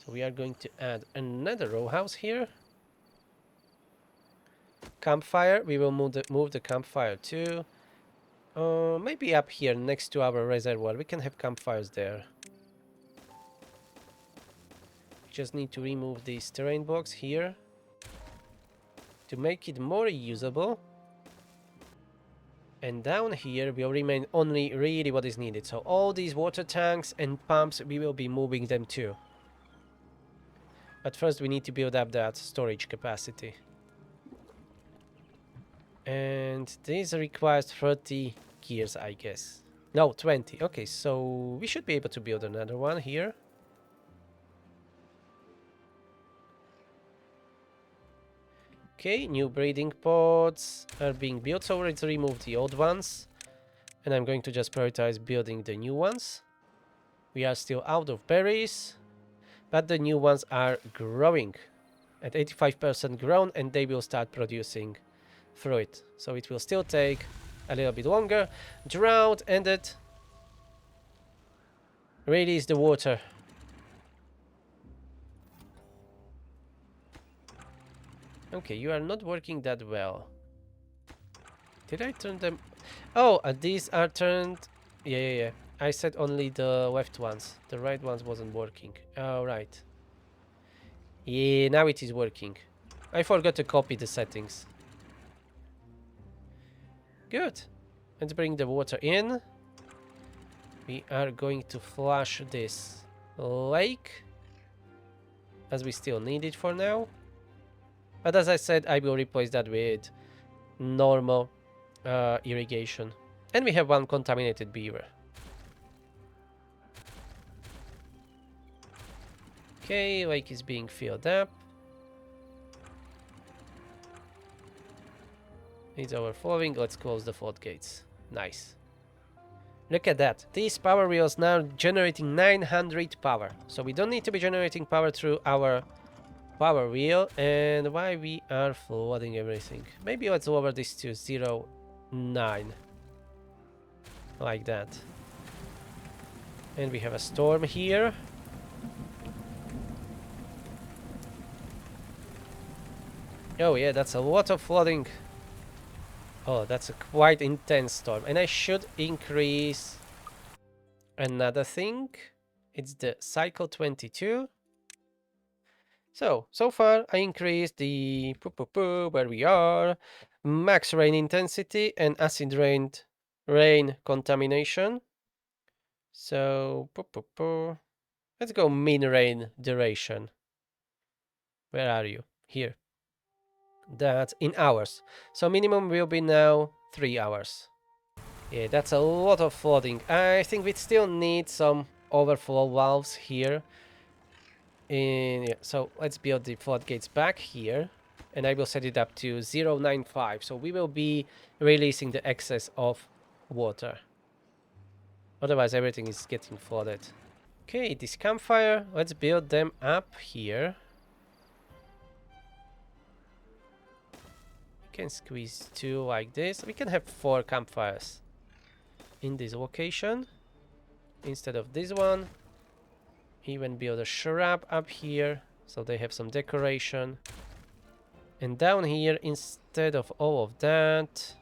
So we are going to add another row house here. Campfire. We will move the campfire too. Maybe up here next to our reservoir. We can have campfires there. We just need to remove these terrain blocks here to make it more usable. And down here will remain only really what is needed. So all these water tanks and pumps, we will be moving them too. But first we need to build up that storage capacity. And this requires 30 gears, I guess. No, 20. Okay, so we should be able to build another one here. Okay, new breeding pods are being built, so let's remove the old ones. And I'm going to just prioritize building the new ones. We are still out of berries, but the new ones are growing at 85% grown, and they will start producing fruit. So it will still take a little bit longer. Drought ended. Release the water. Okay, you are not working that well. Did I turn them? Oh, these are turned. Yeah. I said only the left ones. The right ones wasn't working. Oh, right. Yeah, now it is working. I forgot to copy the settings. Good. Let's bring the water in. We are going to flush this lake, as we still need it for now. But as I said, I will replace that with normal irrigation. And we have one contaminated beaver. Okay, lake is being filled up. It's overflowing. Let's close the floodgates. Nice. Look at that. These power wheels now generating 900 power. So we don't need to be generating power through our power wheel. And why we are flooding everything? Maybe let's lower this to 0.9. Like that. And we have a storm here. Oh yeah, that's a lot of flooding. Oh, that's a quite intense storm. And I should increase another thing. It's the cycle 22. So far I increased the where we are, max rain intensity and acid rain contamination. So let's go min rain duration. Where are you? Here. That's in hours. So minimum will be now 3 hours. Yeah, that's a lot of flooding. I think we still need some overflow valves here. Yeah, so let's build the floodgates back here. And I will set it up to 0.95. So we will be releasing the excess of water. Otherwise everything is getting flooded. Okay, this campfire, let's build them up here. We can squeeze 2 like this. We can have 4 campfires in this location instead of this one. Even build a shrub up here so they have some decoration. And down here, instead of all of that,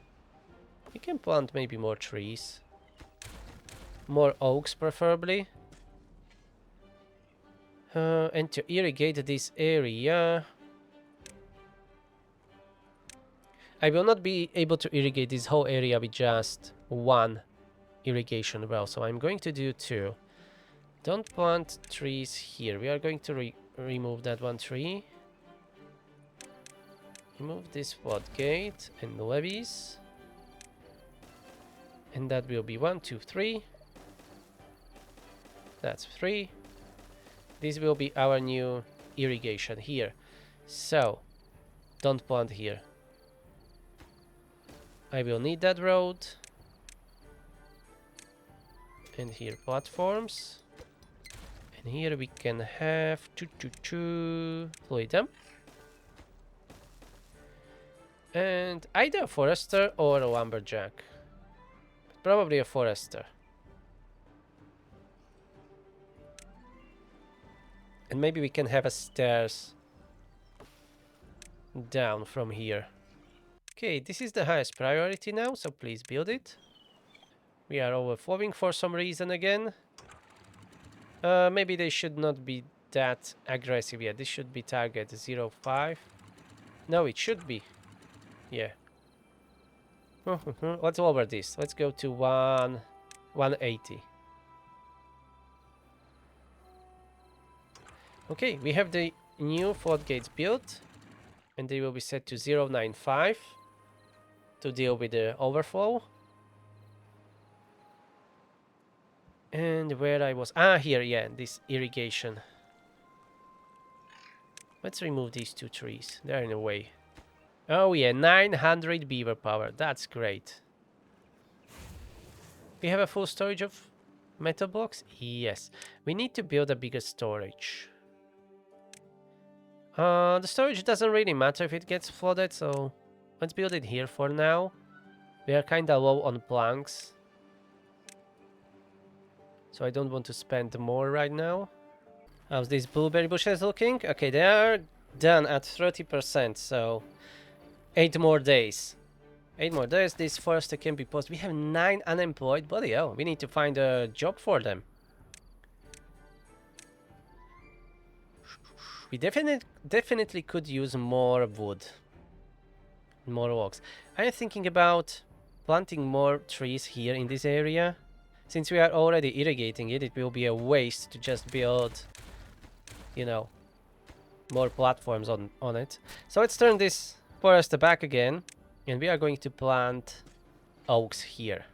we can plant maybe more trees. More oaks preferably. And to irrigate this area, I will not be able to irrigate this whole area with just 1 irrigation well, so I'm going to do 2. Don't plant trees here. We are going to remove that 1 tree. Remove this floodgate and levees. And that will be 1, 2, 3. That's 3. This will be our new irrigation here. So, don't plant here. I will need that road. And here platforms. And here we can have fluid dump. And either a forester or a lumberjack. Probably a forester. And maybe we can have a stairs down from here. Okay, this is the highest priority now, so please build it. We are overflowing for some reason again. Maybe they should not be that aggressive yet. This should be target 0.5. No, it should be. Yeah. Let's lower this. Let's go to 180. Okay, we have the new floodgates built. And they will be set to 0.95 to deal with the overflow. And where I was... here, yeah, this irrigation. Let's remove these 2 trees. They're in the way. Oh yeah, 900 beaver power. That's great. We have a full storage of metal blocks? Yes. We need to build a bigger storage. The storage doesn't really matter if it gets flooded, so let's build it here for now. We are kinda low on planks, so I don't want to spend more right now. How's these blueberry bushes looking? Okay, they are done at 30%, so 8 more days. 8 more days, this forester can be posted. We have 9 unemployed, bloody hell, we need to find a job for them. We definitely could use more wood. More logs. I'm thinking about planting more trees here in this area. Since we are already irrigating it, it will be a waste to just build, you know, more platforms on it. So let's turn this forest back again, and we are going to plant oaks here.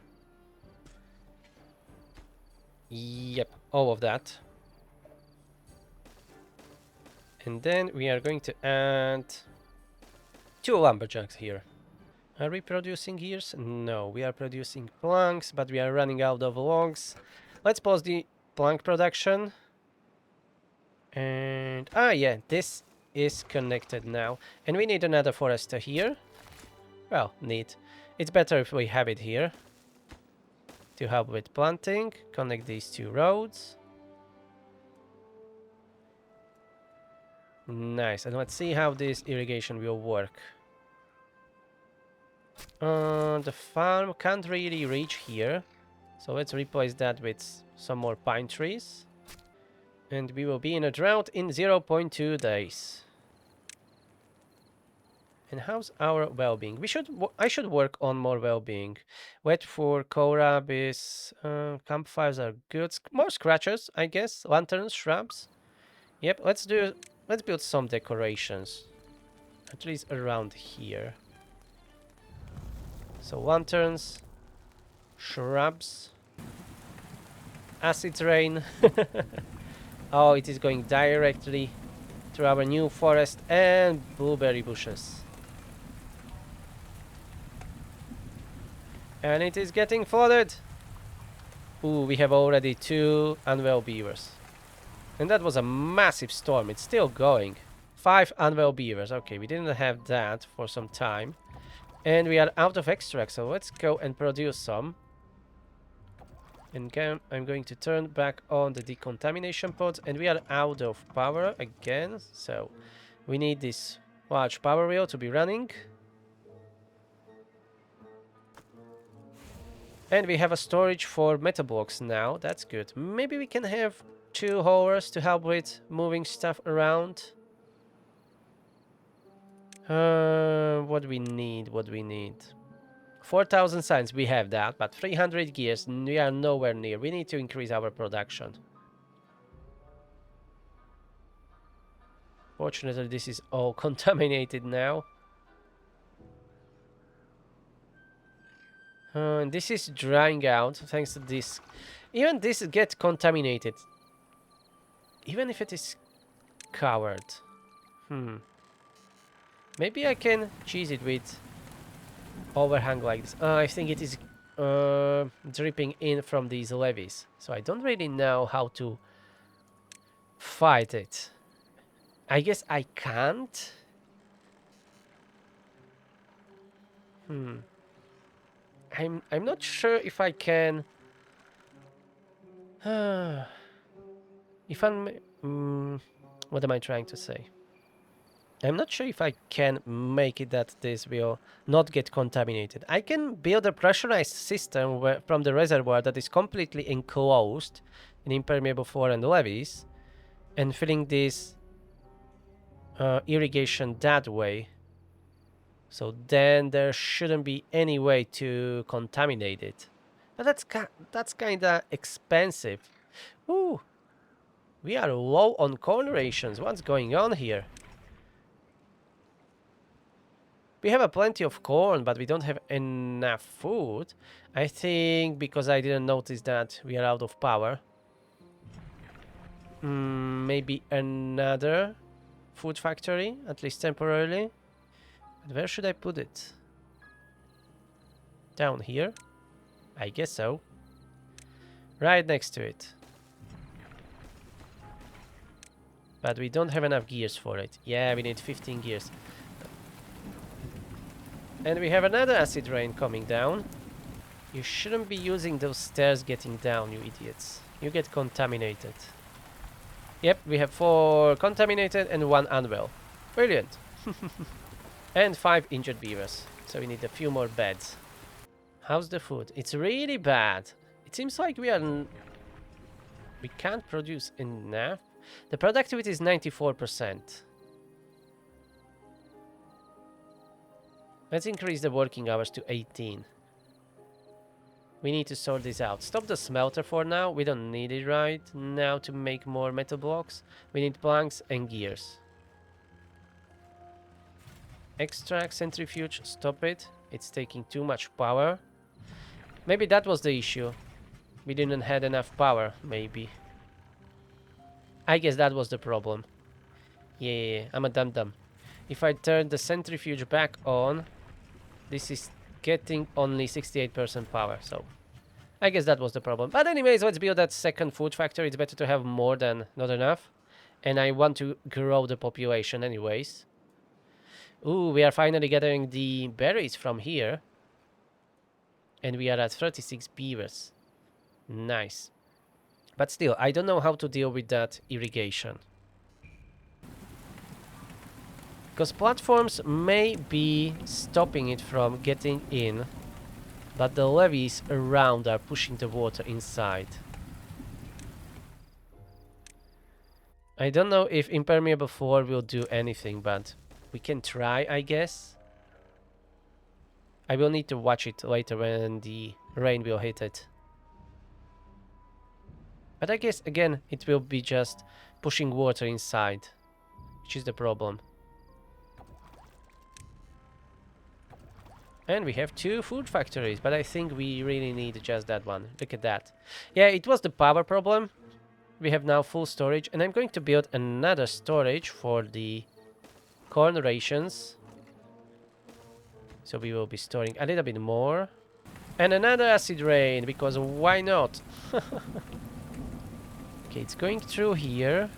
Yep, all of that. And then we are going to add 2 lumberjacks here. Are we producing gears? No, we are producing planks, but we are running out of logs. Let's pause the plank production. And yeah, this is connected now. And we need another forester here. Well, neat. It's better if we have it here to help with planting. Connect these 2 roads. Nice. And let's see how this irrigation will work. The farm can't really reach here, so let's replace that with some more pine trees. And we will be in a drought in 0.2 days. And how's our well-being? I should work on more well-being. Wet for kohlrabi is campfires are good. More scratchers, I guess. Lanterns, shrubs. Yep, let's build some decorations. At least around here. So lanterns, shrubs, acid rain. Oh, it is going directly to our new forest and blueberry bushes. And it is getting flooded. Ooh, we have already 2 unwell beavers. And that was a massive storm. It's still going. 5 unwell beavers. Okay, we didn't have that for some time. And we are out of extract, so let's go and produce some. And I'm going to turn back on the decontamination pods, and we are out of power again, so we need this large power wheel to be running. And we have a storage for metal blocks now, that's good. Maybe we can have 2 haulers to help with moving stuff around. What we need. 4,000 signs, we have that, but 300 gears, we are nowhere near. We need to increase our production. Fortunately, this is all contaminated now. This is drying out thanks to this. Even this gets contaminated. Even if it is covered. Maybe I can cheese it with overhang like this. I think it is dripping in from these levees. So I don't really know how to fight it. I guess I can't. I'm not sure if I can. If I'm what am I trying to say? I'm not sure if I can make it that this will not get contaminated. I can build a pressurized system from the reservoir that is completely enclosed in impermeable floor and levees, and filling this irrigation that way. So then there shouldn't be any way to contaminate it. But that's kinda expensive. Ooh, we are low on corn rations. What's going on here? We have plenty of corn, but we don't have enough food. I think because I didn't notice that we are out of power. Maybe another food factory, at least temporarily. But where should I put it? Down here? I guess so. Right next to it. But we don't have enough gears for it. Yeah, we need 15 gears. And we have another acid rain coming down. You shouldn't be using those stairs getting down, you idiots. You get contaminated. Yep, we have 4 contaminated and 1 unwell. Brilliant. And 5 injured beavers. So we need a few more beds. How's the food? It's really bad. It seems like we can't produce enough. The productivity is 94%. Let's increase the working hours to 18. We need to sort this out. Stop the smelter for now. We don't need it right now to make more metal blocks. We need planks and gears. Extract centrifuge. Stop it. It's taking too much power. Maybe that was the issue. We didn't have enough power, maybe. I guess that was the problem. Yeah, I'm a dum-dum. If I turn the centrifuge back on, this is getting only 68% power, so I guess that was the problem. But anyways, let's build that second food factory. It's better to have more than not enough. And I want to grow the population anyways. Ooh, we are finally gathering the berries from here. And we are at 36 beavers. Nice. But still, I don't know how to deal with that irrigation. Because platforms may be stopping it from getting in, but the levees around are pushing the water inside. I don't know if impermeable floor will do anything, but we can try, I guess. I will need to watch it later when the rain will hit it. But I guess, again, it will be just pushing water inside, which is the problem. And we have 2 food factories, but I think we really need just that one. Look at that. Yeah, it was the power problem. We have now full storage, and I'm going to build another storage for the corn rations. So we will be storing a little bit more. And another acid rain, because why not? Okay, it's going through here.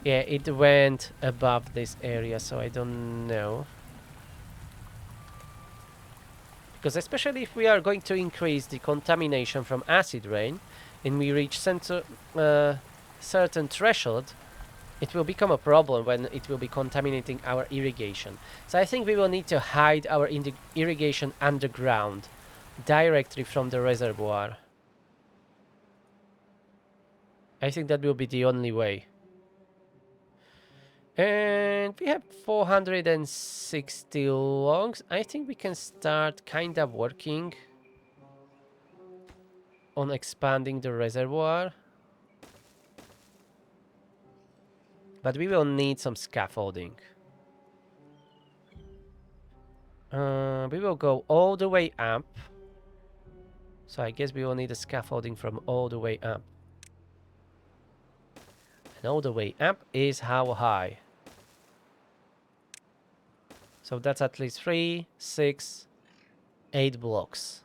Yeah, it went above this area, so I don't know. Because especially if we are going to increase the contamination from acid rain and we reach certain threshold, it will become a problem when it will be contaminating our irrigation. So I think we will need to hide our irrigation underground, directly from the reservoir. I think that will be the only way. And we have 460 logs. I think we can start kind of working on expanding the reservoir. But we will need some scaffolding. We will go all the way up. So I guess we will need a scaffolding from all the way up. And all the way up is how high? So that's at least 3, 6, 8 blocks.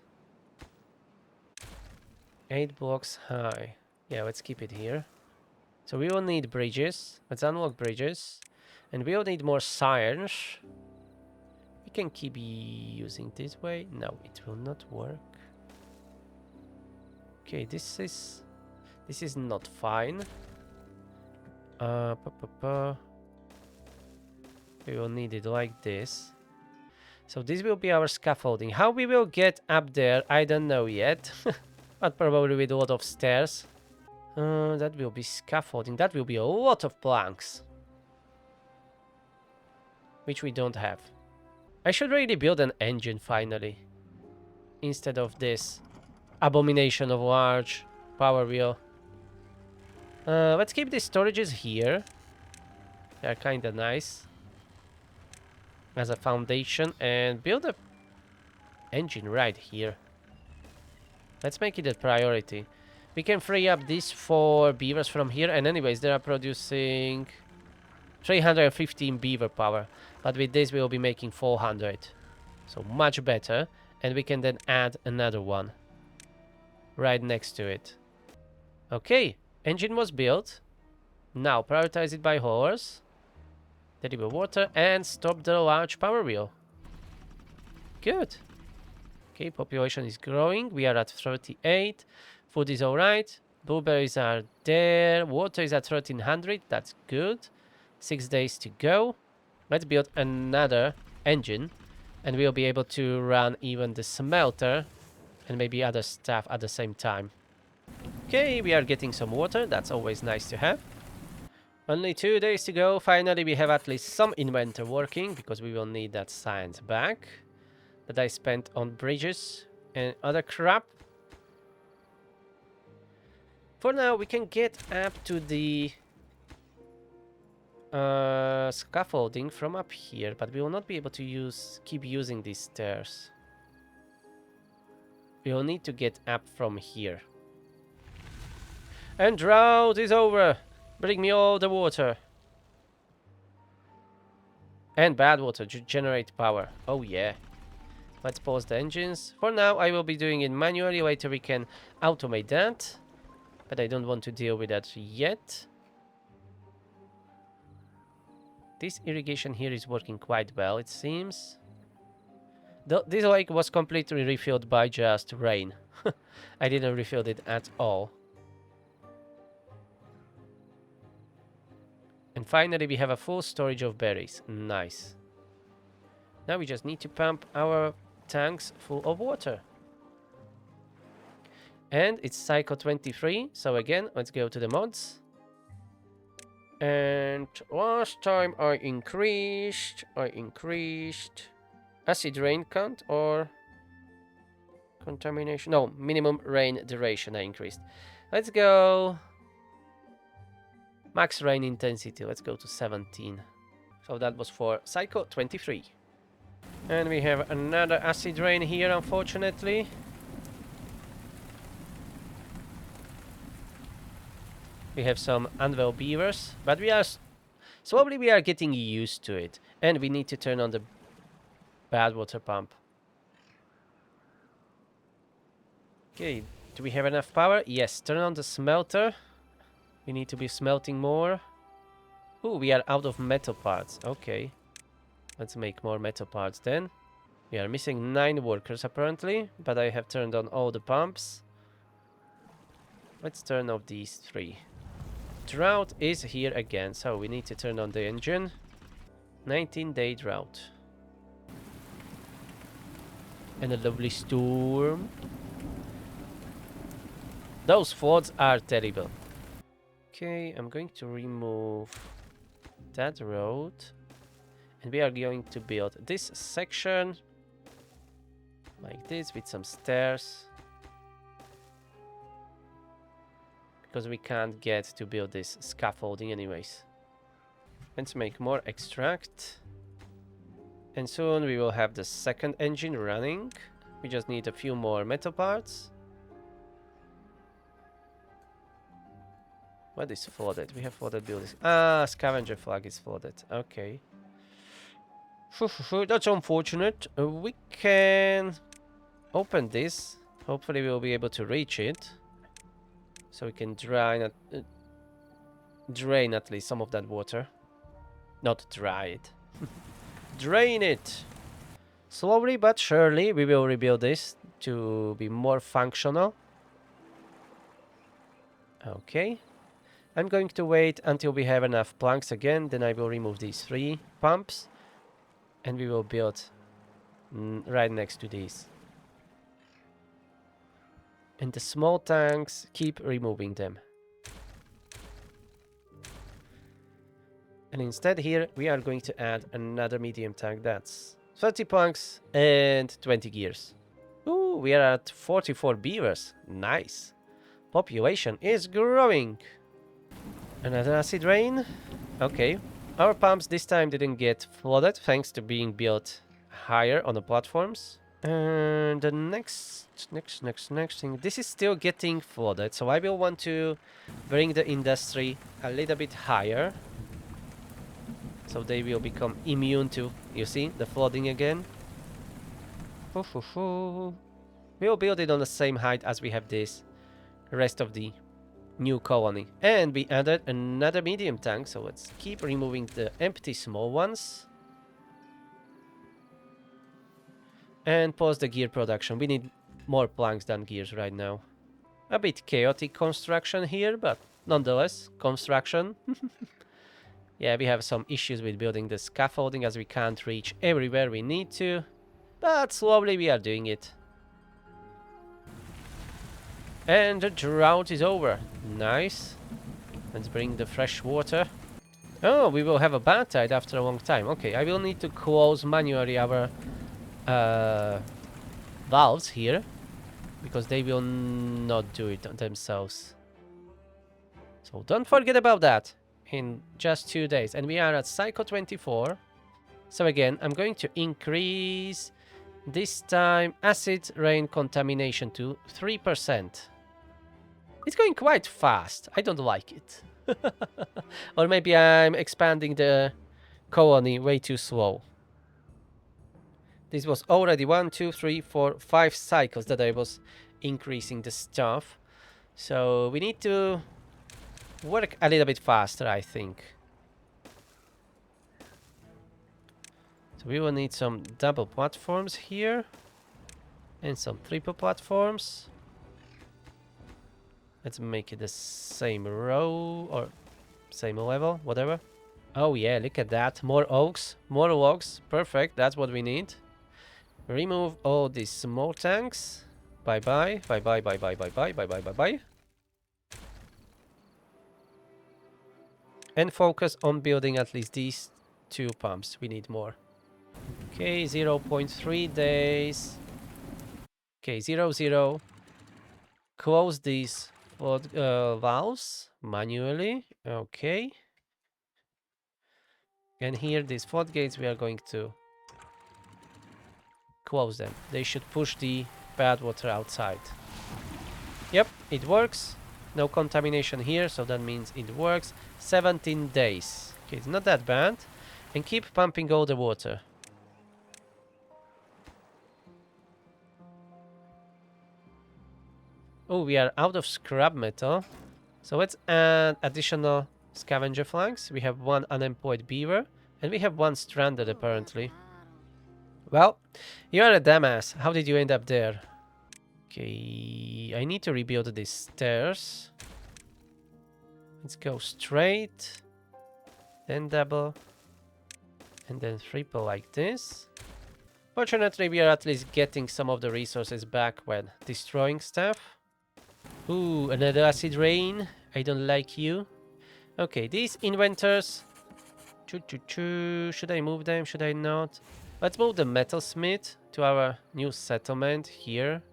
8 blocks high. Yeah, let's keep it here. So we will need bridges. Let's unlock bridges. And we will need more science. We can keep using this way. No, it will not work. Okay, this is not fine. We will need it like this. So this will be our scaffolding. How we will get up there, I don't know yet. But probably with a lot of stairs. That will be scaffolding. That will be a lot of planks. Which we don't have. I should really build an engine finally. Instead of this abomination of large power wheel. Let's keep the storages here. They're kind of nice. As a foundation, and build a engine right here. Let's make it a priority. We can free up these 4 beavers from here, and anyways, they are producing 315 beaver power. But with this, we will be making 400. So much better. And we can then add another one. right next to it. Okay, engine was built. Now prioritize it by horse, terrible water, and stop the large power wheel. Good. Okay, population is growing. We are at 38. Food is alright. Blueberries are there. Water is at 1300. That's good. 6 days to go. Let's build another engine, and we'll be able to run even the smelter and maybe other stuff at the same time. Okay, we are getting some water. That's always nice to have. Only 2 days to go. Finally, we have at least some inventor working, because we will need that science back that I spent on bridges and other crap. For now, we can get up to the scaffolding from up here, but we will not be able to keep using these stairs. We will need to get up from here. And drought is over. Bring me all the water. And bad water to generate power. Oh yeah. Let's pause the engines. For now, I will be doing it manually. Later we can automate that. But I don't want to deal with that yet. This irrigation here is working quite well, it seems. This lake was completely refilled by just rain. I didn't refill it at all. And finally we have a full storage of berries. Nice. Now we just need to pump our tanks full of water. And it's cycle 23. So again, let's go to the mods. And last time I increased acid rain count or contamination. No, minimum rain duration I increased. Let's go. Max rain intensity. Let's go to 17. So that was for cycle 23. And we have another acid rain here, unfortunately. We have some anvil beavers, but we are slowly getting used to it. And we need to turn on the bad water pump. Okay, do we have enough power? Yes, turn on the smelter. We need to be smelting more. Ooh, we are out of metal parts. Okay. Let's make more metal parts then. We are missing 9 workers apparently, but I have turned on all the pumps. Let's turn off these 3. Drought is here again, so we need to turn on the engine. 19-day drought. And a lovely storm. Those floods are terrible. Okay, I'm going to remove that road. And we are going to build this section like this with some stairs. Because we can't get to build this scaffolding anyways. Let's make more extract. And soon we will have the second engine running. We just need a few more metal parts. What is flooded? We have flooded buildings. Ah, scavenger flag is flooded. Okay. That's unfortunate. We can open this. Hopefully we'll be able to reach it. So we can drain at least some of that water. Not dry it. Drain it! Slowly but surely we will rebuild this to be more functional. Okay. I'm going to wait until we have enough planks again. Then I will remove these 3 pumps. And we will build right next to these. And the small tanks, keep removing them. And instead here, we are going to add another medium tank. That's 30 planks and 20 gears. Ooh, we are at 44 beavers. Nice. Population is growing. Another acid rain. Okay. Our pumps this time didn't get flooded thanks to being built higher on the platforms. And the next thing, this is still getting flooded, so I will want to bring the industry a little bit higher, so they will become immune to, you see, the flooding again. We will build it on the same height as we have this, rest of the new colony. And we added another medium tank, so let's keep removing the empty small ones. And pause the gear production. We need more planks than gears right now. A bit chaotic construction here, but nonetheless, construction. Yeah, we have some issues with building the scaffolding as we can't reach everywhere we need to. But slowly we are doing it. And the drought is over. Nice. Let's bring the fresh water. Oh, we will have a bad tide after a long time. Okay, I will need to close manually our valves here, because they will not do it themselves. So don't forget about that in just 2 days. And we are at cycle 24. So again, I'm going to increase this time acid rain contamination to 3%. It's going quite fast. I don't like it. Or maybe I'm expanding the colony way too slow. This was already 1, 2, 3, 4, 5 cycles that I was increasing the stuff. So we need to work a little bit faster, I think. So we will need some double platforms here. And some triple platforms. Let's make it the same row or same level, whatever. Oh yeah, look at that. More oaks, more logs. Perfect, that's what we need. Remove all these small tanks. Bye bye, bye bye, bye bye, bye bye, bye bye, bye bye. And focus on building at least these 2 pumps. We need more. Okay, 0.3 days. Okay, 0, 0. Close these valves manually. Okay. And here, these floodgates, we are going to close them. They should push the bad water outside. Yep, it works. No contamination here, so that means it works. 17 days. Okay, it's not that bad. And keep pumping all the water. Oh, we are out of scrap metal. So let's add additional scavenger flanks. We have 1 unemployed beaver. And we have 1 stranded, apparently. Well, you are a dumbass. How did you end up there? Okay, I need to rebuild these stairs. Let's go straight. Then double. And then triple like this. Fortunately, we are at least getting some of the resources back when destroying stuff. Ooh, another acid rain. I don't like you. Okay, these inventors. Should I move them? Should I not? Let's move the metalsmith to our new settlement here.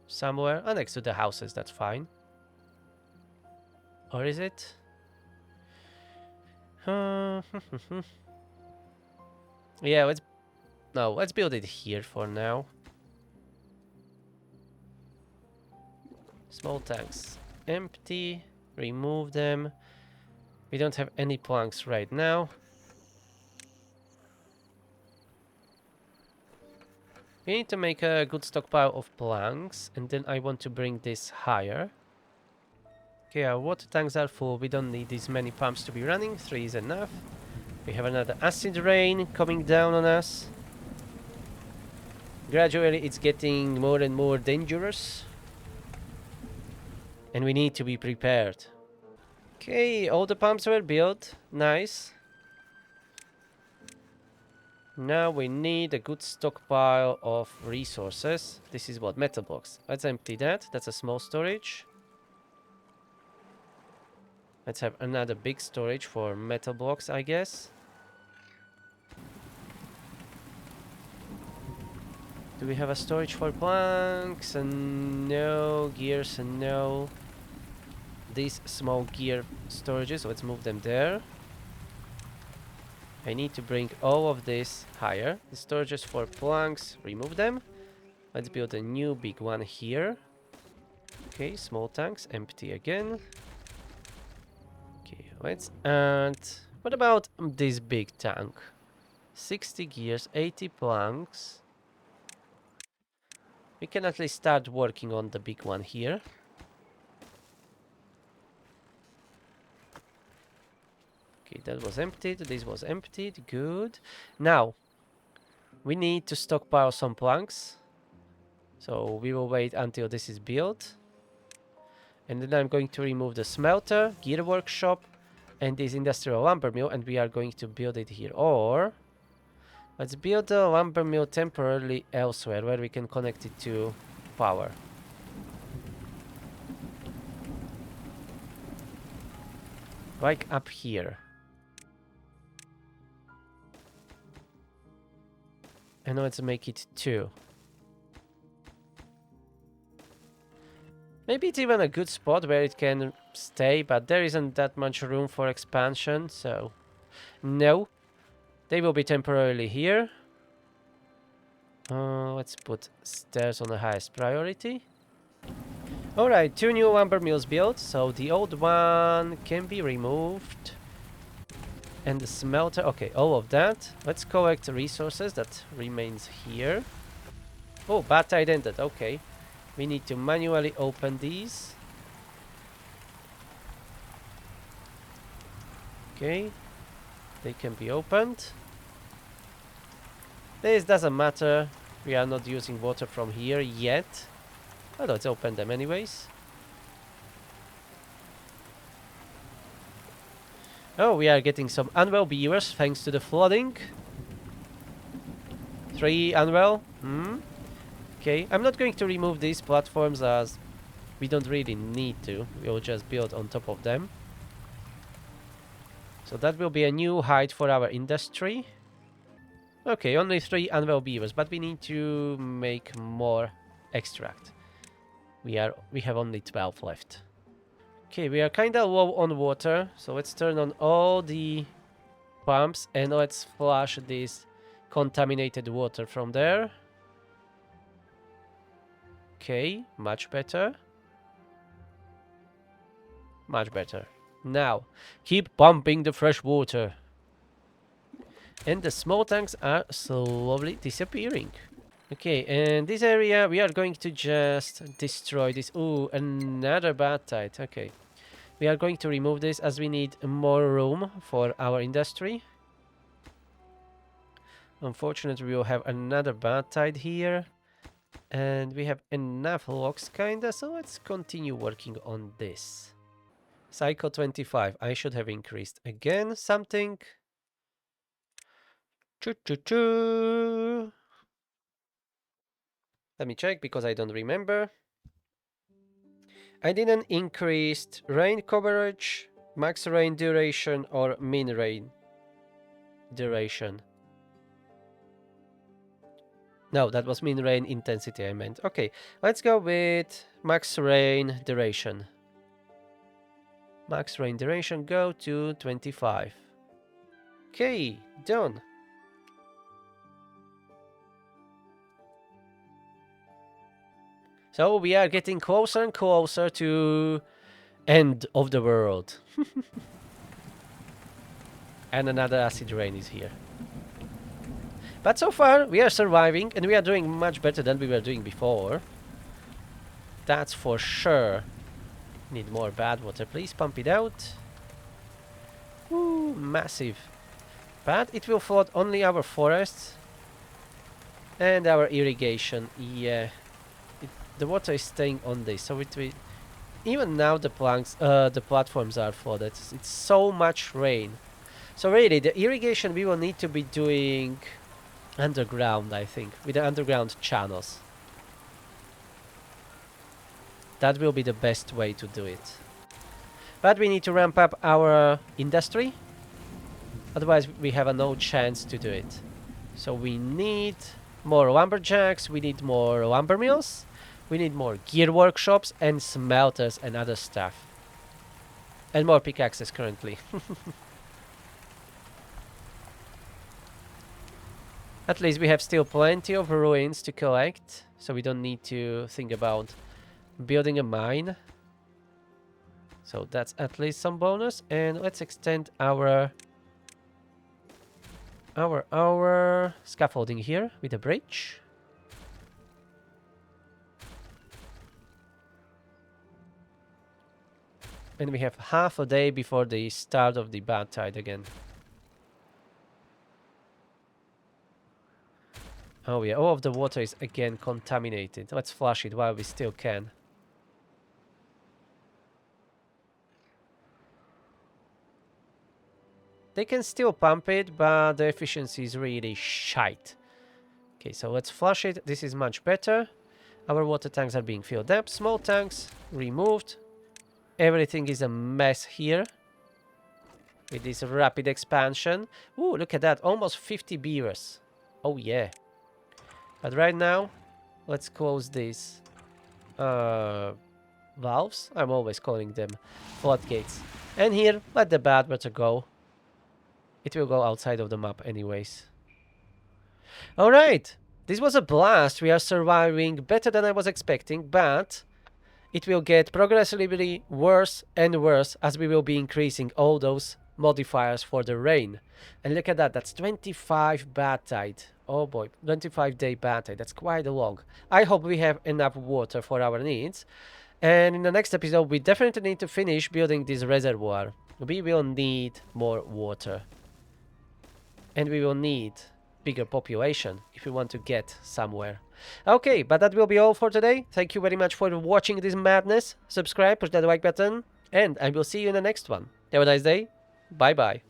Somewhere. Oh, next to the houses, that's fine. Or is it? Yeah, let's build it here for now. Small tanks empty. Remove them. We don't have any planks right now. We need to make a good stockpile of planks, and then I want to bring this higher. Okay, our water tanks are full. We don't need these many pumps to be running. 3 is enough. We have another acid rain coming down on us. Gradually, it's getting more and more dangerous. And we need to be prepared. Okay, all the pumps were built. Nice. Now we need a good stockpile of resources. This is what? Metal blocks. Let's empty that. That's a small storage. Let's have another big storage for metal blocks, I guess. Do we have a storage for planks? And no. Gears and no. These small gear storages, let's move them there. I need to bring all of this higher. The storages for planks, remove them. Let's build a new big one here. Okay, small tanks, empty again. Okay, let's add... What about this big tank? 60 gears, 80 planks. We can at least start working on the big one here. that was emptied. This was emptied. Good. Now, we need to stockpile some planks. So we will wait until this is built. And then I'm going to remove the smelter, gear workshop, and this industrial lumber mill, and we are going to build it here. Or let's build the lumber mill temporarily elsewhere where we can connect it to power. Like up here. And let's make it 2. Maybe it's even a good spot where it can stay, but there isn't that much room for expansion, so no. They will be temporarily here. Let's put stairs on the highest priority. Alright, 2 new lumber mills built, so the old one can be removed. And the smelter, okay, all of that. Let's collect resources that remains here. Oh, bad tide ended, okay. We need to manually open these. Okay, they can be opened. This doesn't matter, we are not using water from here yet. Oh, let's open them anyways. Oh, we are getting some unwell beavers thanks to the flooding. 3 unwell. Okay, I'm not going to remove these platforms as we don't really need to. We'll just build on top of them. So that will be a new height for our industry. Okay, only 3 unwell beavers, but we need to make more extract. We have only 12 left. Okay, we are kinda low on water, so let's turn on all the pumps and let's flush this contaminated water from there. Okay, much better. Much better. Now, keep pumping the fresh water. And the small tanks are slowly disappearing. Okay, and this area, we are going to just destroy this. Ooh, another bad tide. Okay. We are going to remove this as we need more room for our industry. Unfortunately, we will have another bad tide here. And we have enough logs, kinda, so let's continue working on this. Cycle 25. I should have increased again something. Choo-choo-choo. Let me check because I don't remember. I didn't increase rain coverage, max rain duration, or min rain duration. No, that was min rain intensity I meant. Okay, let's go with max rain duration. Max rain duration, go to 25. Okay, done. So we are getting closer and closer to end of the world. And another acid rain is here. But so far, we are surviving, and we are doing much better than we were doing before. That's for sure. Need more bad water, please. Pump it out. Ooh, massive. But it will flood only our forests. And our irrigation. Yeah. The water is staying on this, so it will... Even now the platforms are flooded. It's so much rain. So really, the irrigation we will need to be doing... underground, I think, with the underground channels. That will be the best way to do it. But we need to ramp up our industry. Otherwise, we have no chance to do it. So we need more lumberjacks, we need more lumber mills, we need more gear workshops and smelters and other stuff. And more pickaxes currently. At least we have still plenty of ruins to collect, so we don't need to think about building a mine. So that's at least some bonus, and let's extend our scaffolding here with a bridge. And we have half a day before the start of the bad tide again. Oh yeah, all of the water is again contaminated. Let's flush it while we still can. They can still pump it, but the efficiency is really shite. Okay, so let's flush it. This is much better. Our water tanks are being filled up. Small tanks removed. Everything is a mess here with this rapid expansion. Ooh, look at that. Almost 50 beavers. Oh, yeah. But right now, let's close these valves. I'm always calling them floodgates. And here, let the bad water go. It will go outside of the map anyways. Alright. This was a blast. We are surviving better than I was expecting, but it will get progressively worse and worse as we will be increasing all those modifiers for the rain. And look at that. That's 25 bad tide. Oh boy, 25-day bad tide. That's quite a long. I hope we have enough water for our needs. And in the next episode, we definitely need to finish building this reservoir. We will need more water. And we will need bigger population if we want to get somewhere. Okay, but that will be all for today. Thank you very much for watching this madness. Subscribe, push that like button, and I will see you in the next one. Have a nice day. Bye bye.